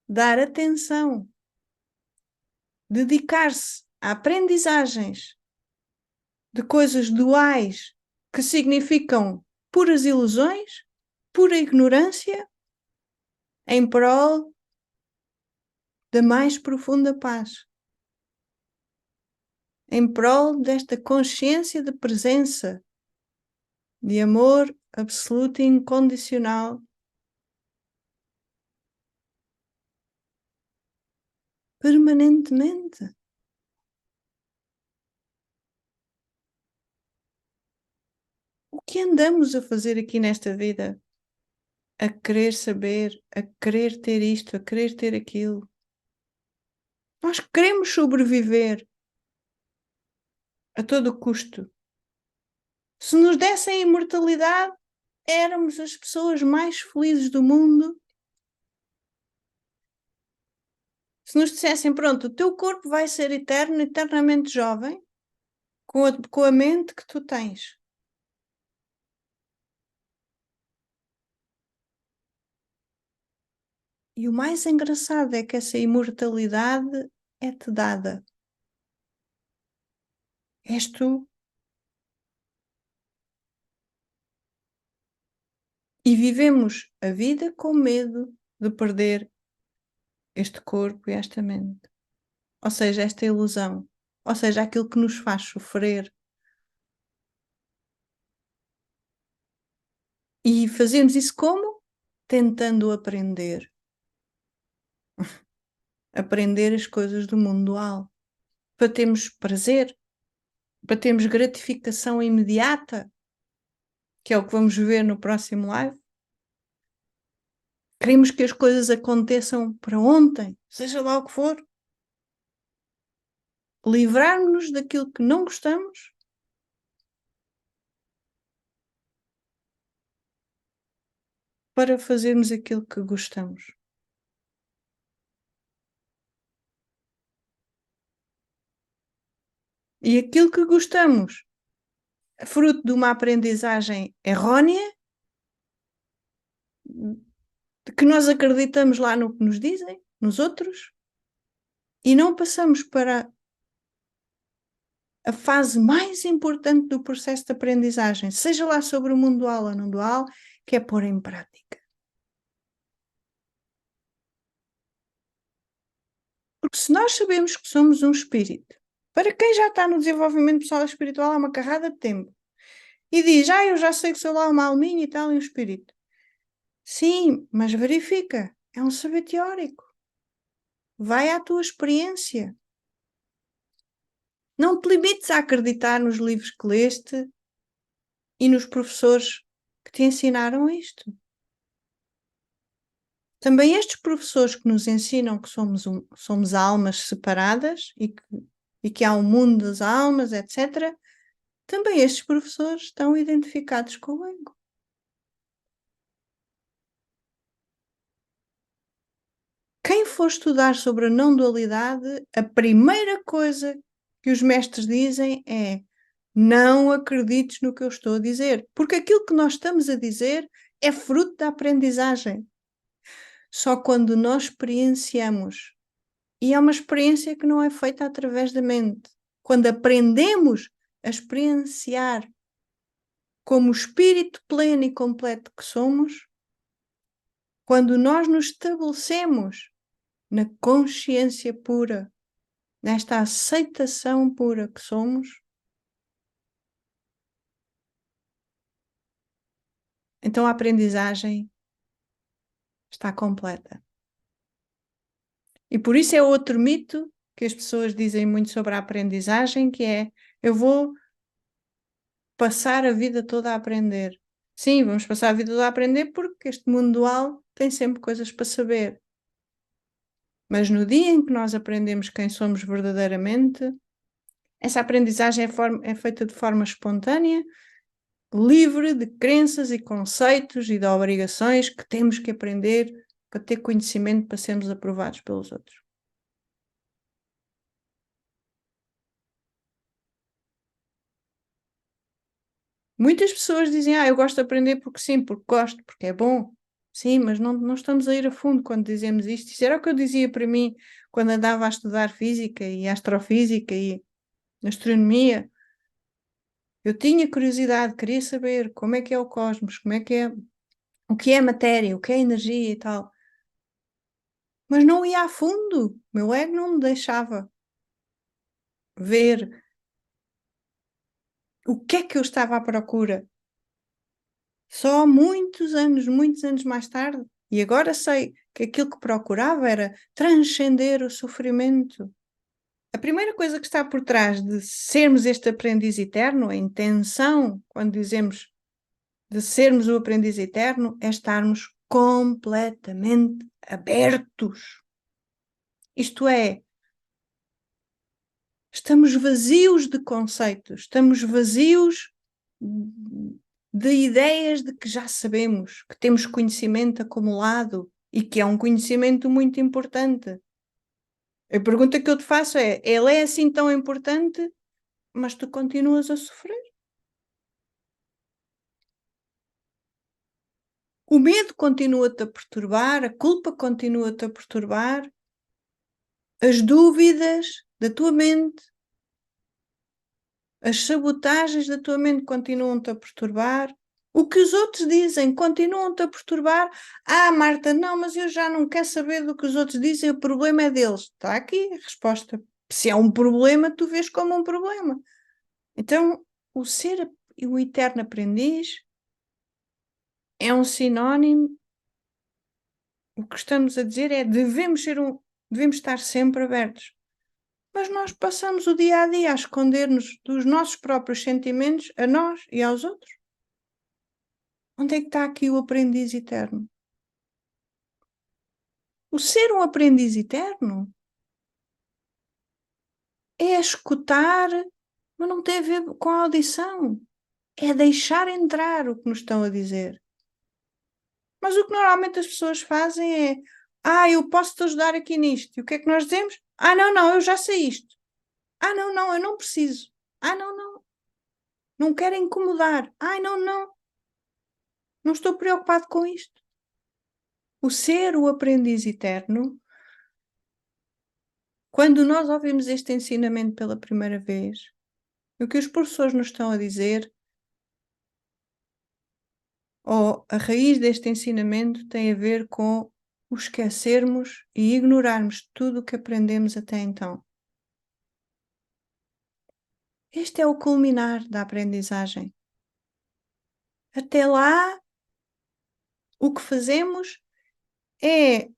dar atenção, dedicar-se a aprendizagens de coisas duais que significam puras ilusões, pura ignorância, em prol da mais profunda paz, em prol desta consciência de presença, de amor absoluto e incondicional, permanentemente. O que andamos a fazer aqui nesta vida? A querer saber, a querer ter isto, a querer ter aquilo. Nós queremos sobreviver a todo custo. Se nos dessem imortalidade, éramos as pessoas mais felizes do mundo. Se nos dissessem, pronto, o teu corpo vai ser eterno, eternamente jovem, com a mente que tu tens. E o mais engraçado é que essa imortalidade é-te dada. És tu. E vivemos a vida com medo de perder este corpo e esta mente. Ou seja, esta ilusão. Ou seja, aquilo que nos faz sofrer. E fazemos isso como? Tentando aprender. Aprender as coisas do mundo dual. Para termos prazer, para termos gratificação imediata, que é o que vamos ver no próximo live. Queremos que as coisas aconteçam para ontem, seja lá o que for. Livrar-nos daquilo que não gostamos para fazermos aquilo que gostamos. E aquilo que gostamos, fruto de uma aprendizagem errónea, que nós acreditamos lá no que nos dizem, nos outros, e não passamos para a fase mais importante do processo de aprendizagem, seja lá sobre o mundo dual ou não dual, que é pôr em prática. Porque se nós sabemos que somos um espírito, para quem já está no desenvolvimento pessoal e espiritual há uma carrada de tempo, e diz, eu já sei que sou lá uma alminha e tal, e um espírito. Sim, mas verifica, é um saber teórico. Vai à tua experiência. Não te limites a acreditar nos livros que leste e nos professores que te ensinaram isto. Também estes professores que nos ensinam que somos almas separadas e que há um mundo das almas, etc., também estes professores estão identificados com o ego. Quem for estudar sobre a não-dualidade, a primeira coisa que os mestres dizem é: não acredites no que eu estou a dizer, porque aquilo que nós estamos a dizer é fruto da aprendizagem. Só quando nós experienciamos, e é uma experiência que não é feita através da mente, quando aprendemos a experienciar como o espírito pleno e completo que somos, quando nós nos estabelecemos na consciência pura, nesta aceitação pura que somos, então a aprendizagem está completa. E por isso é outro mito que as pessoas dizem muito sobre a aprendizagem, que é: eu vou passar a vida toda a aprender. Sim, vamos passar a vida toda a aprender porque este mundo dual tem sempre coisas para saber. Mas no dia em que nós aprendemos quem somos verdadeiramente, essa aprendizagem é feita de forma espontânea, livre de crenças e conceitos e de obrigações que temos que aprender para ter conhecimento para sermos aprovados pelos outros. Muitas pessoas dizem, eu gosto de aprender porque sim, porque gosto, porque é bom. Sim, mas não estamos a ir a fundo quando dizemos isto. Isso era o que eu dizia para mim quando andava a estudar física e astrofísica e astronomia. Eu tinha curiosidade, queria saber como é que é o cosmos, como é que é, o que é matéria, o que é energia e tal. Mas não ia a fundo. O meu ego não me deixava ver o que é que eu estava à procura. Só muitos anos mais tarde, e agora sei que aquilo que procurava era transcender o sofrimento. A primeira coisa que está por trás de sermos este aprendiz eterno, a intenção, quando dizemos de sermos o aprendiz eterno, é estarmos completamente abertos. Isto é, estamos vazios de conceitos, estamos vazios de ideias de que já sabemos, que temos conhecimento acumulado e que é um conhecimento muito importante. A pergunta que eu te faço é: ele é assim tão importante, mas tu continuas a sofrer? O medo continua-te a perturbar, a culpa continua-te a perturbar, as dúvidas da tua mente, as sabotagens da tua mente continuam-te a perturbar. O que os outros dizem continuam-te a perturbar. Marta, não, mas eu já não quero saber do que os outros dizem, o problema é deles. Está aqui a resposta. Se é um problema, tu vês como um problema. Então, o ser o eterno aprendiz é um sinónimo. O que estamos a dizer é devemos estar sempre abertos. Mas nós passamos o dia a dia a esconder-nos dos nossos próprios sentimentos a nós e aos outros. Onde é que está aqui o aprendiz eterno? O ser um aprendiz eterno é escutar, mas não tem a ver com a audição. É deixar entrar o que nos estão a dizer. Mas o que normalmente as pessoas fazem é: eu posso te ajudar aqui nisto. E o que é que nós dizemos? Não, não, eu já sei isto. Não, não, eu não preciso. Não, não. Não quero incomodar. Não, não. Não estou preocupado com isto. O ser o aprendiz eterno, quando nós ouvimos este ensinamento pela primeira vez, o que os professores nos estão a dizer, ou a raiz deste ensinamento, tem a ver com o esquecermos e ignorarmos tudo o que aprendemos até então. Este é o culminar da aprendizagem. Até lá, o que fazemos é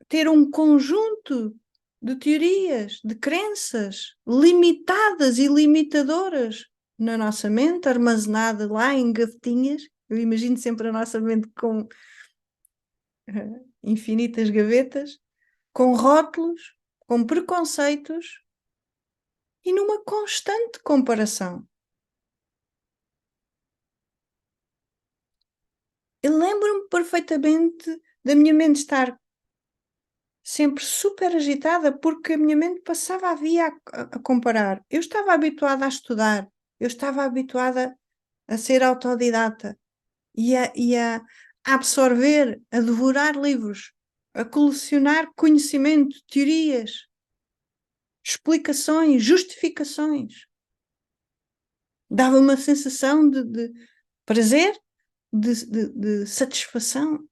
ter um conjunto de teorias, de crenças limitadas e limitadoras na nossa mente, armazenada lá em gavetinhas. Eu imagino sempre a nossa mente com infinitas gavetas, com rótulos, com preconceitos e numa constante comparação. Eu lembro-me perfeitamente da minha mente estar sempre super agitada porque a minha mente passava a via a comparar. Eu estava habituada a estudar, eu estava habituada a ser autodidata e a absorver, a devorar livros, a colecionar conhecimento, teorias, explicações, justificações. Dava uma sensação de prazer, de satisfação,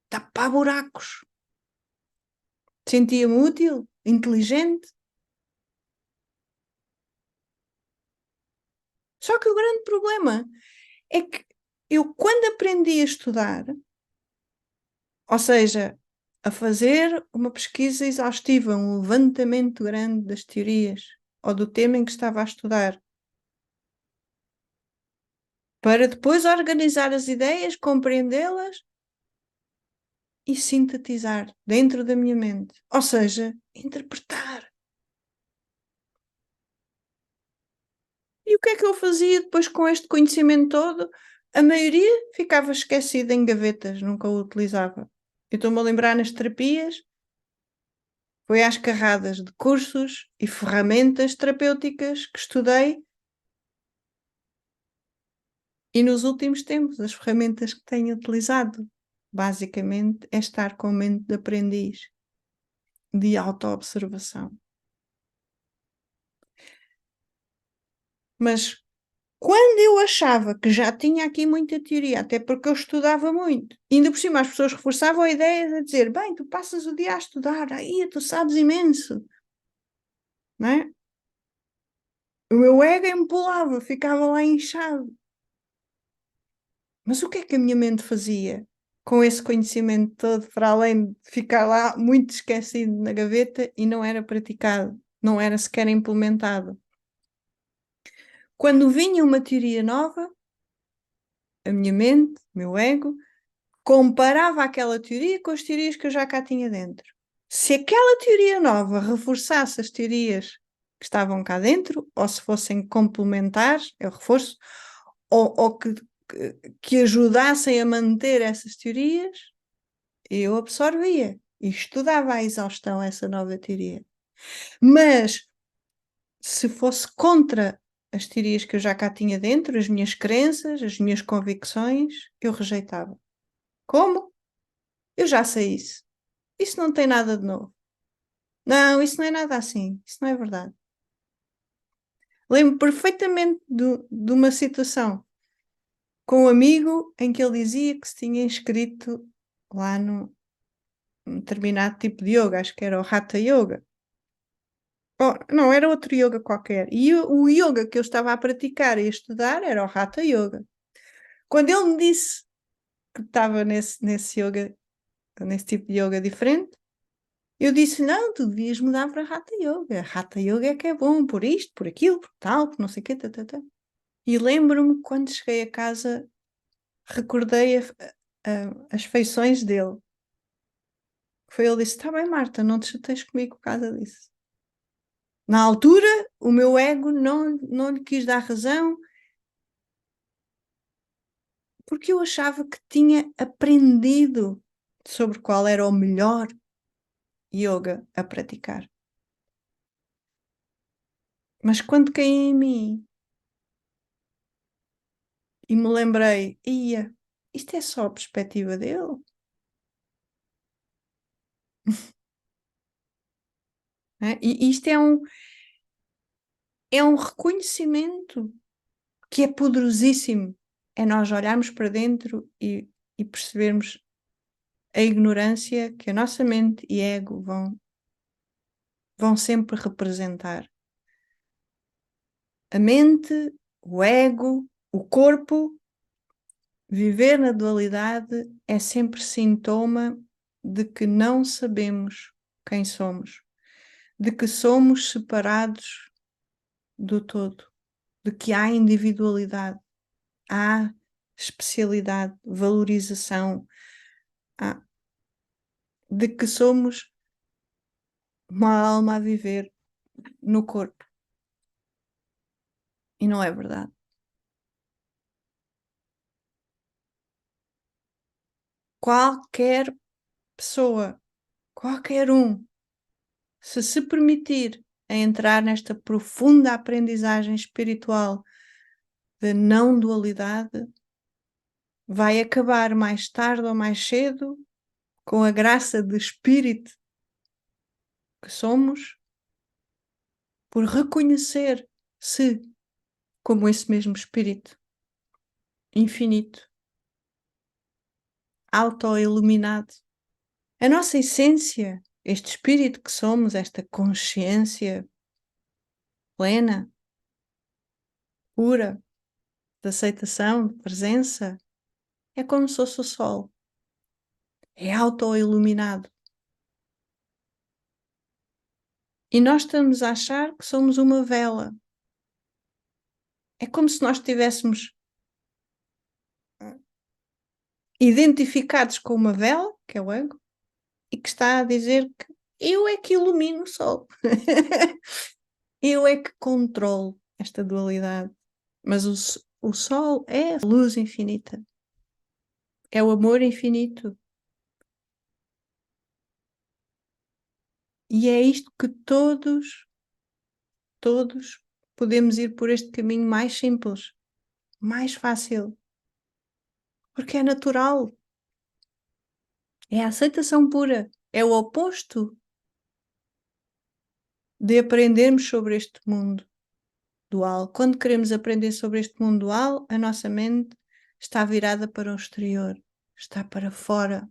tapar buracos. Sentia-me útil, inteligente. Só que o grande problema é que eu, quando aprendi a estudar, ou seja, a fazer uma pesquisa exaustiva, um levantamento grande das teorias ou do tema em que estava a estudar, para depois organizar as ideias, compreendê-las e sintetizar dentro da minha mente, ou seja, interpretar. E o que é que eu fazia depois com este conhecimento todo? A maioria ficava esquecida em gavetas, nunca o utilizava. Eu estou-me a lembrar nas terapias, foi às carradas de cursos e ferramentas terapêuticas que estudei e nos últimos tempos as ferramentas que tenho utilizado, basicamente, é estar com mente de aprendiz, de autoobservação. Mas quando eu achava que já tinha aqui muita teoria, até porque eu estudava muito, e ainda por cima as pessoas reforçavam a ideia de dizer: bem, tu passas o dia a estudar, aí tu sabes imenso, não é? O meu ego empolava, ficava lá inchado. Mas o que é que a minha mente fazia com esse conhecimento todo, para além de ficar lá muito esquecido na gaveta e não era praticado, não era sequer implementado? Quando vinha uma teoria nova, a minha mente, o meu ego, comparava aquela teoria com as teorias que eu já cá tinha dentro. Se aquela teoria nova reforçasse as teorias que estavam cá dentro, ou se fossem complementares, é o reforço, ou que ajudassem a manter essas teorias, eu absorvia e estudava à exaustão essa nova teoria. Mas se fosse contra as teorias que eu já cá tinha dentro, as minhas crenças, as minhas convicções, eu rejeitava. Como? Eu já sei isso. Isso não tem nada de novo. Não, isso não é nada assim. Isso não é verdade. Lembro perfeitamente de uma situação com um amigo em que ele dizia que se tinha inscrito lá num determinado tipo de yoga, acho que era o Hatha Yoga. Oh, não, era outro yoga qualquer. E o yoga que eu estava a praticar e a estudar era o Hatha Yoga. Quando ele me disse que estava nesse yoga, nesse tipo de yoga diferente, eu disse: não, tu devias mudar para Hatha Yoga. Hatha Yoga é que é bom, por isto, por aquilo, por tal, por não sei o quê. Tá, tá, tá. E lembro-me, quando cheguei a casa, recordei as feições dele. Foi ele disse: está bem, Marta, não te chateies comigo por causa disso. Na altura, o meu ego não lhe quis dar razão porque eu achava que tinha aprendido sobre qual era o melhor yoga a praticar. Mas quando caí em mim e me lembrei, ia, isto é só a perspectiva dele. Né? E isto é um reconhecimento que é poderosíssimo. É nós olharmos para dentro e percebermos a ignorância que a nossa mente e ego vão sempre representar. A mente, o ego, o corpo, viver na dualidade é sempre sintoma de que não sabemos quem somos, de que somos separados do todo, de que há individualidade, há especialidade, valorização, de que somos uma alma a viver no corpo. E não é verdade. Qualquer pessoa, qualquer um, se permitir a entrar nesta profunda aprendizagem espiritual de não dualidade, vai acabar mais tarde ou mais cedo com a graça de espírito que somos, por reconhecer-se como esse mesmo espírito infinito, auto-iluminado. A nossa essência, este espírito que somos, esta consciência plena, pura, de aceitação, de presença, é como se fosse o sol. É auto-iluminado. E nós estamos a achar que somos uma vela. É como se nós estivéssemos identificados com uma vela, que é o ego, e que está a dizer que eu é que ilumino o sol. Eu é que controlo esta dualidade. Mas o sol é a luz infinita. É o amor infinito. E é isto que todos podemos ir por este caminho mais simples, mais fácil, porque é natural, é a aceitação pura, é o oposto de aprendermos sobre este mundo dual. Quando queremos aprender sobre este mundo dual, a nossa mente está virada para o exterior, está para fora.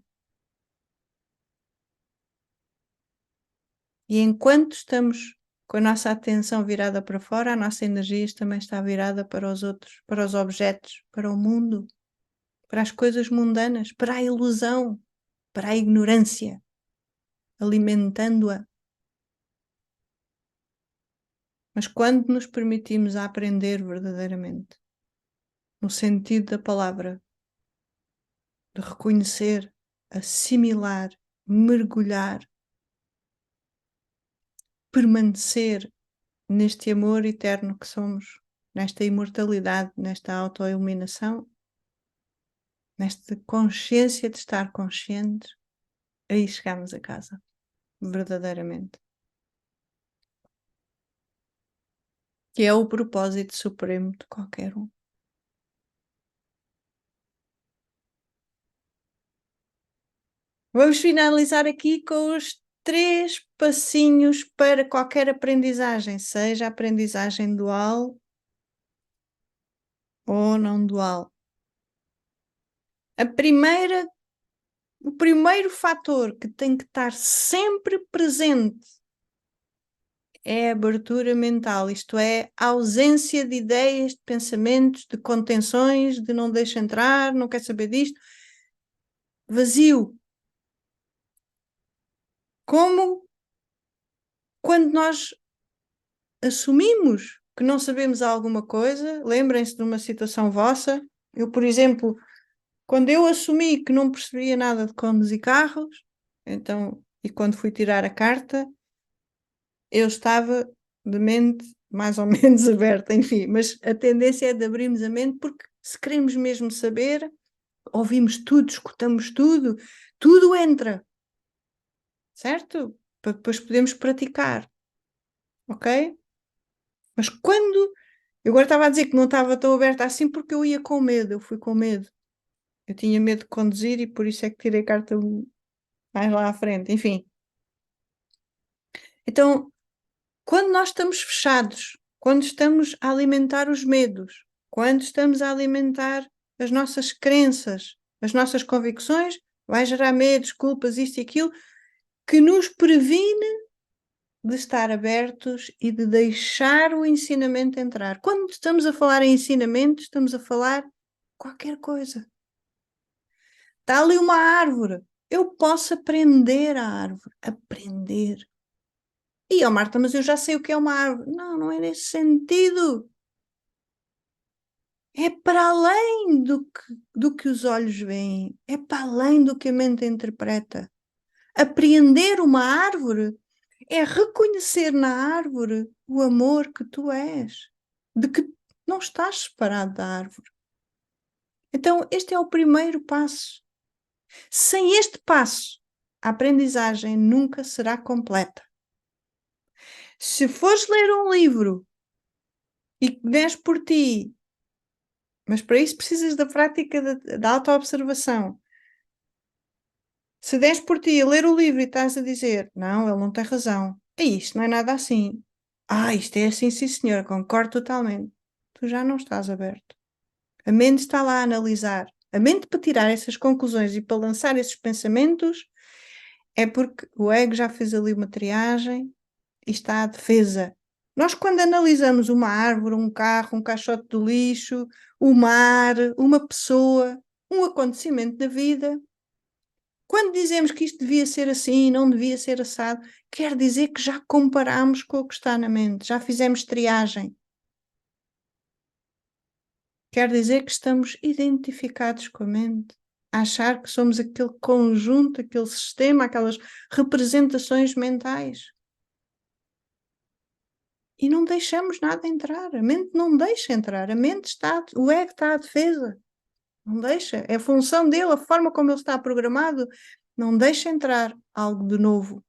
E enquanto estamos com a nossa atenção virada para fora, a nossa energia também está virada para os outros, para os objetos, para o mundo, para as coisas mundanas, para a ilusão, para a ignorância, alimentando-a. Mas quando nos permitimos aprender verdadeiramente, no sentido da palavra, de reconhecer, assimilar, mergulhar, permanecer neste amor eterno que somos, nesta imortalidade, nesta autoiluminação, nesta consciência de estar conscientes, aí chegamos a casa, verdadeiramente. Que é o propósito supremo de qualquer um. Vamos finalizar aqui com os 3 passinhos para qualquer aprendizagem, seja aprendizagem dual ou não dual. O primeiro fator que tem que estar sempre presente é a abertura mental, isto é, a ausência de ideias, de pensamentos, de contenções, de não deixa entrar, não quer saber disto. Vazio. Como quando nós assumimos que não sabemos alguma coisa, lembrem-se de uma situação vossa. Eu, por exemplo, quando eu assumi que não percebia nada de conduzir carros, então, e quando fui tirar a carta, eu estava de mente mais ou menos aberta, enfim, mas a tendência é de abrirmos a mente porque se queremos mesmo saber, ouvimos tudo, escutamos tudo, tudo entra, certo? Para depois podermos praticar, ok? Mas quando... Eu agora estava a dizer que não estava tão aberta assim porque eu ia com medo, eu fui com medo. Eu tinha medo de conduzir e por isso é que tirei a carta mais lá à frente, enfim. Então, quando nós estamos fechados, quando estamos a alimentar os medos, quando estamos a alimentar as nossas crenças, as nossas convicções, vai gerar medos, culpas, isto e aquilo, que nos previne de estar abertos e de deixar o ensinamento entrar. Quando estamos a falar em ensinamento, estamos a falar qualquer coisa. Está ali uma árvore. Eu posso aprender a árvore. Aprender. E, Marta, mas eu já sei o que é uma árvore. Não, não é nesse sentido. É para além do que os olhos veem. É para além do que a mente interpreta. Apreender uma árvore é reconhecer na árvore o amor que tu és, de que não estás separado da árvore. Então, este é o primeiro passo. Sem este passo, a aprendizagem nunca será completa. Se fores ler um livro e que des por ti, mas para isso precisas da prática da autoobservação. Se des por ti a ler o livro e estás a dizer, não, ele não tem razão, isto não é nada assim. Isto é assim, sim senhor, concordo totalmente. Tu já não estás aberto. A mente está lá a analisar. A mente para tirar essas conclusões e para lançar esses pensamentos é porque o ego já fez ali uma triagem e está à defesa. Nós, quando analisamos uma árvore, um carro, um caixote do lixo, o mar, uma pessoa, um acontecimento da vida, quando dizemos que isto devia ser assim, não devia ser assado, quer dizer que já comparamos com o que está na mente, já fizemos triagem. Quer dizer que estamos identificados com a mente, a achar que somos aquele conjunto, aquele sistema, aquelas representações mentais. E não deixamos nada entrar, a mente não deixa entrar, a mente está, o ego está à defesa, não deixa, é a função dele, a forma como ele está programado, não deixa entrar algo de novo.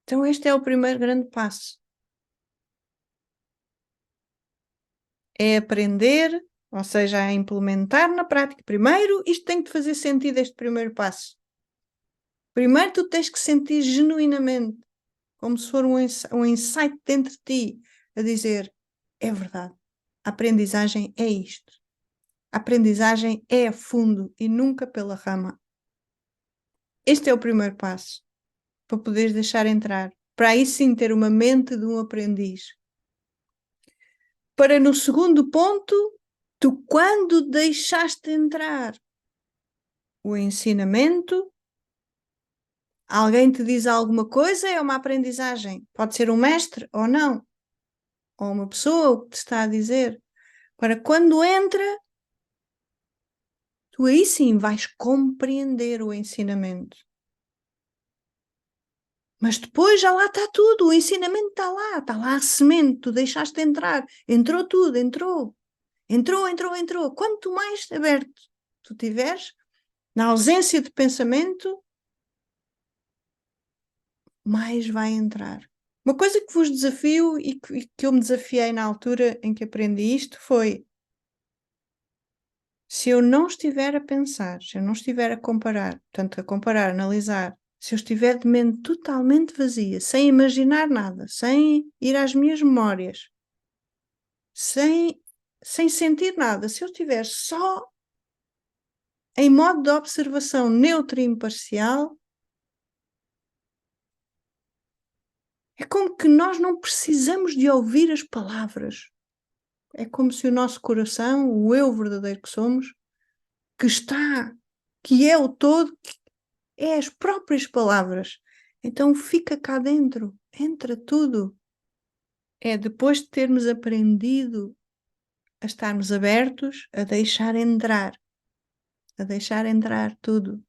Então este é o primeiro grande passo. É aprender, ou seja, a implementar na prática. Primeiro, isto tem que fazer sentido, este primeiro passo. Primeiro tu tens que sentir genuinamente, como se for um insight dentro de ti, a dizer, é verdade, a aprendizagem é isto. A aprendizagem é a fundo e nunca pela rama. Este é o primeiro passo, para poderes deixar entrar. Para aí sim ter uma mente de um aprendiz. Para no segundo ponto, tu quando deixaste entrar o ensinamento, alguém te diz alguma coisa, é uma aprendizagem. Pode ser um mestre ou não, ou uma pessoa que te está a dizer. Para quando entra, tu aí sim vais compreender o ensinamento. Mas depois já lá está tudo, o ensinamento está lá a semente, tu deixaste entrar, entrou tudo, entrou. Quanto mais aberto tu tiveres, na ausência de pensamento, mais vai entrar. Uma coisa que vos desafio e que eu me desafiei na altura em que aprendi isto foi: se eu não estiver a pensar, se eu não estiver a comparar, portanto, a comparar, analisar, se eu estiver de mente totalmente vazia, sem imaginar nada, sem ir às minhas memórias, sem sentir nada, se eu estiver só em modo de observação neutra e imparcial, é como que nós não precisamos de ouvir as palavras. É como se o nosso coração, o eu verdadeiro que somos, que é o todo, que é as próprias palavras. Então fica cá dentro, entra tudo. É depois de termos aprendido a estarmos abertos, a deixar entrar tudo.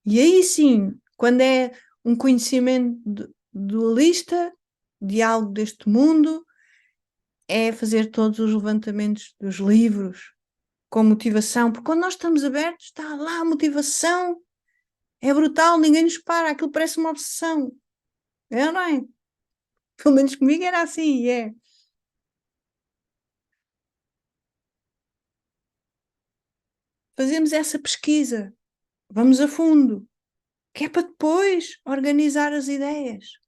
E aí sim, quando é um conhecimento dualista de algo deste mundo, é fazer todos os levantamentos dos livros com motivação, porque quando nós estamos abertos, está lá a motivação, é brutal, ninguém nos para, aquilo parece uma obsessão. É ou não é? Pelo menos comigo era assim, é. Fazemos essa pesquisa, vamos a fundo, que é para depois organizar as ideias.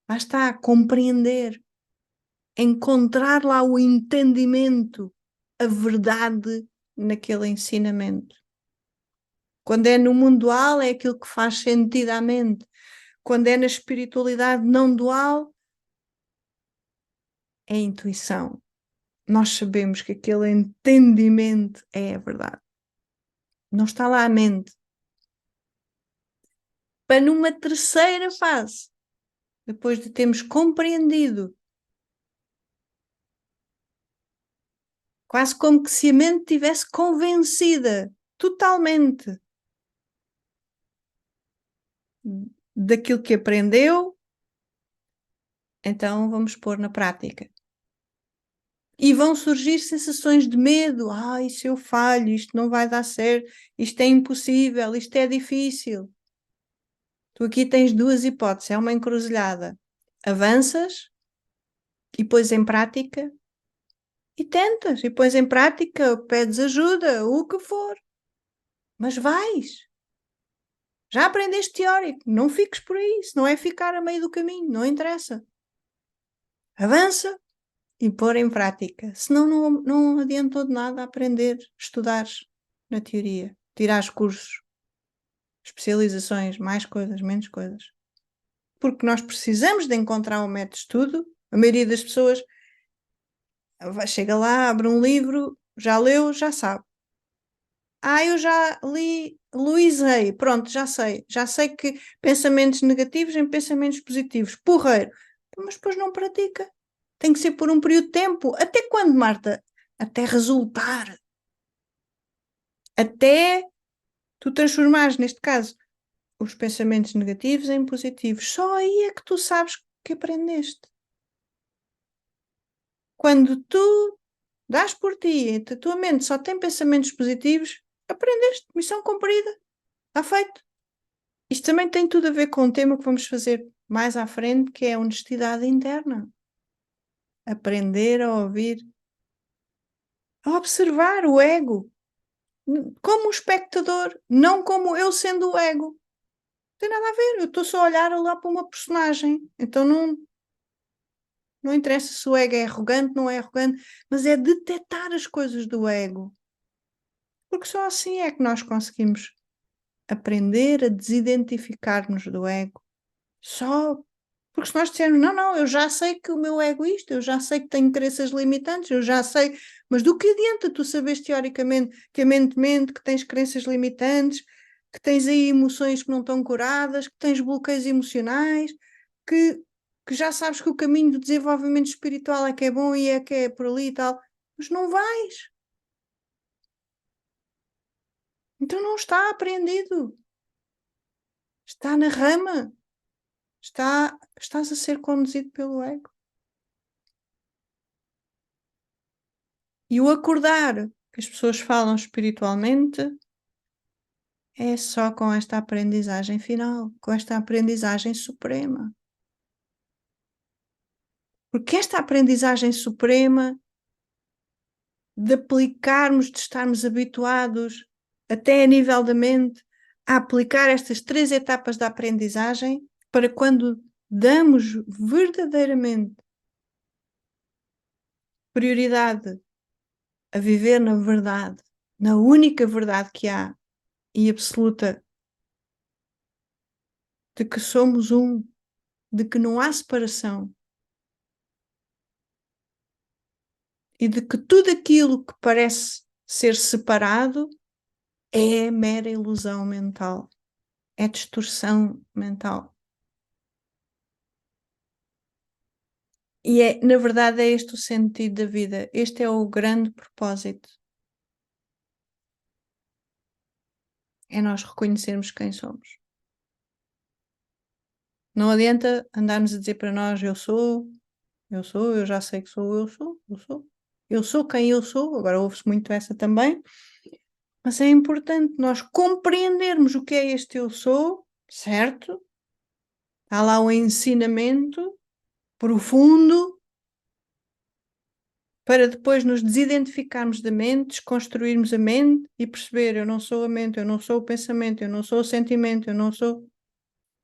Lá está, compreender, encontrar lá o entendimento, a verdade naquele ensinamento. Quando é no mundo dual, é aquilo que faz sentido à mente. Quando é na espiritualidade não dual, é a intuição. Nós sabemos que aquele entendimento é a verdade. Não está lá a mente. Para numa terceira fase, depois de termos compreendido, quase como que se a mente tivesse convencida totalmente daquilo que aprendeu, então vamos pôr na prática. E vão surgir sensações de medo. Ai, se eu falho, isto não vai dar certo, isto é impossível, isto é difícil. Tu aqui tens duas hipóteses, é uma encruzilhada. Avanças e pões em prática e tentas, e pões em prática, pedes ajuda, o que for. Mas vais. Já aprendeste teórico, não fiques por aí, se não é ficar a meio do caminho, não interessa. Avança e pôr em prática. Senão não adiantou de nada aprender, estudares na teoria, tirares cursos, especializações, mais coisas, menos coisas. Porque nós precisamos de encontrar um método de estudo. A maioria das pessoas chega lá, abre um livro, já leu, já sabe. Eu já li Louise Hay, pronto, já sei. Já sei que pensamentos negativos em pensamentos positivos. Porreiro. Mas depois não pratica. Tem que ser por um período de tempo. Até quando, Marta? Até resultar. Até tu transformares, neste caso, os pensamentos negativos em positivos. Só aí é que tu sabes que aprendeste. Quando tu dás por ti, a tua mente só tem pensamentos positivos, aprendeste, missão cumprida, está feito. Isto também tem tudo a ver com um tema que vamos fazer mais à frente, que é a honestidade interna. Aprender a ouvir, a observar o ego, como um espectador, não como eu sendo o ego. Não tem nada a ver, eu estou só a olhar lá para uma personagem, então não interessa se o ego é arrogante, não é arrogante, mas é detectar as coisas do ego. Porque só assim é que nós conseguimos aprender a desidentificar-nos do ego. Só porque se nós dissermos, não, eu já sei que o meu ego é isto, eu já sei que tenho crenças limitantes, eu já sei, mas do que adianta tu saberes teoricamente que a mente mente, que tens crenças limitantes, que tens aí emoções que não estão curadas, que tens bloqueios emocionais, que, que já sabes que o caminho do desenvolvimento espiritual é que é bom e é que é por ali e tal, mas não vais. Então não está aprendido. Está na rama. Estás a ser conduzido pelo ego. E o acordar que as pessoas falam espiritualmente é só com esta aprendizagem final, com esta aprendizagem suprema. Porque esta aprendizagem suprema de aplicarmos, de estarmos habituados, até a nível da mente, a aplicar estas três etapas da aprendizagem, para quando damos verdadeiramente prioridade a viver na verdade, na única verdade que há e absoluta, de que somos um, de que não há separação e de que tudo aquilo que parece ser separado é mera ilusão mental, é distorção mental. E na verdade, é este o sentido da vida, este é o grande propósito. É nós reconhecermos quem somos. Não adianta andarmos a dizer para nós, eu sou eu já sei que sou, eu sou, eu sou. Eu sou quem eu sou, agora ouve-se muito essa também, mas é importante nós compreendermos o que é este eu sou, certo? Há lá um ensinamento profundo para depois nos desidentificarmos da mente, desconstruirmos a mente e perceber: eu não sou a mente, eu não sou o pensamento, eu não sou o sentimento, eu não sou.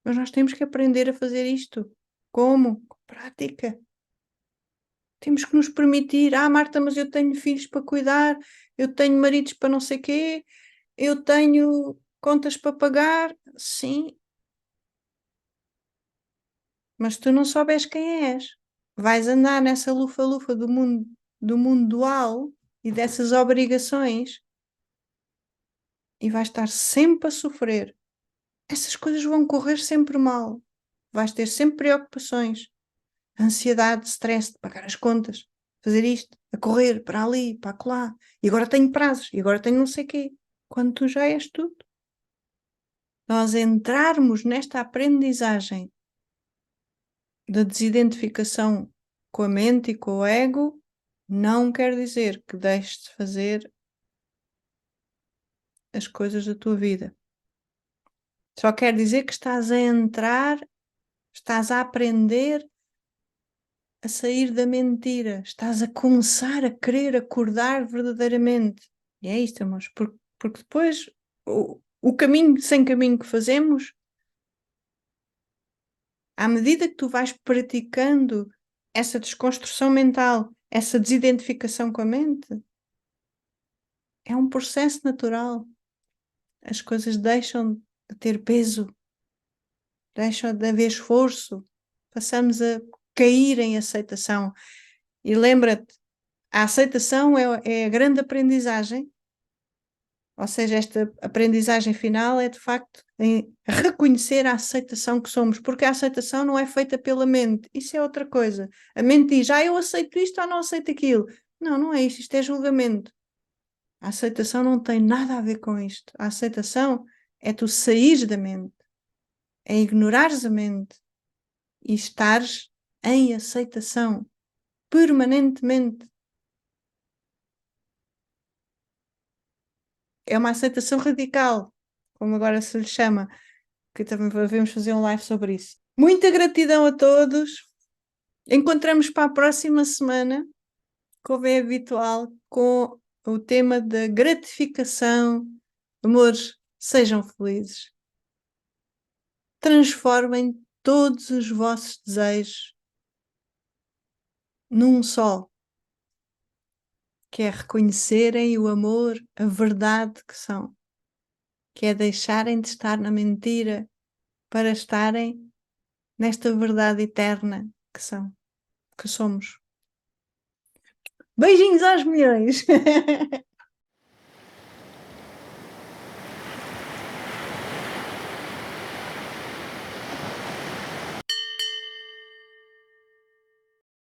Mas nós temos que aprender a fazer isto. Como? Com prática. Temos que nos permitir: Marta, mas eu tenho filhos para cuidar, eu tenho maridos para não sei quê, eu tenho contas para pagar. Sim, mas tu não souberes quem és. Vais andar nessa lufa-lufa do mundo dual e dessas obrigações e vais estar sempre a sofrer. Essas coisas vão correr sempre mal. Vais ter sempre preocupações, ansiedade, stress de pagar as contas, fazer isto, a correr para ali, para acolá. E agora tenho prazos, e agora tenho não sei quê. Quando tu já és tudo. Nós entrarmos nesta aprendizagem da desidentificação com a mente e com o ego, não quer dizer que deixes de fazer as coisas da tua vida. Só quer dizer que estás a entrar, estás a aprender a sair da mentira, estás a começar a querer acordar verdadeiramente. E é isto, amores, porque depois o caminho sem caminho que fazemos, à medida que tu vais praticando essa desconstrução mental, essa desidentificação com a mente, é um processo natural. As coisas deixam de ter peso, deixam de haver esforço, passamos a cair em aceitação. E lembra-te, a aceitação é a grande aprendizagem, ou seja, esta aprendizagem final é de facto em reconhecer a aceitação que somos, porque a aceitação não é feita pela mente, isso é outra coisa. A mente diz, eu aceito isto ou não aceito aquilo. Não, não é isto, isto é julgamento. A aceitação não tem nada a ver com isto. A aceitação é tu saíres da mente, é ignorares a mente e estares em aceitação permanentemente. É uma aceitação radical, como agora se lhe chama, que também devemos fazer um live sobre isso. Muita gratidão a todos. Encontramos para a próxima semana, como é habitual, com o tema da gratificação. Amores, sejam felizes. Transformem todos os vossos desejos num só, que é reconhecerem o amor, a verdade que são, que é deixarem de estar na mentira para estarem nesta verdade eterna que são, que somos. Beijinhos aos milhões!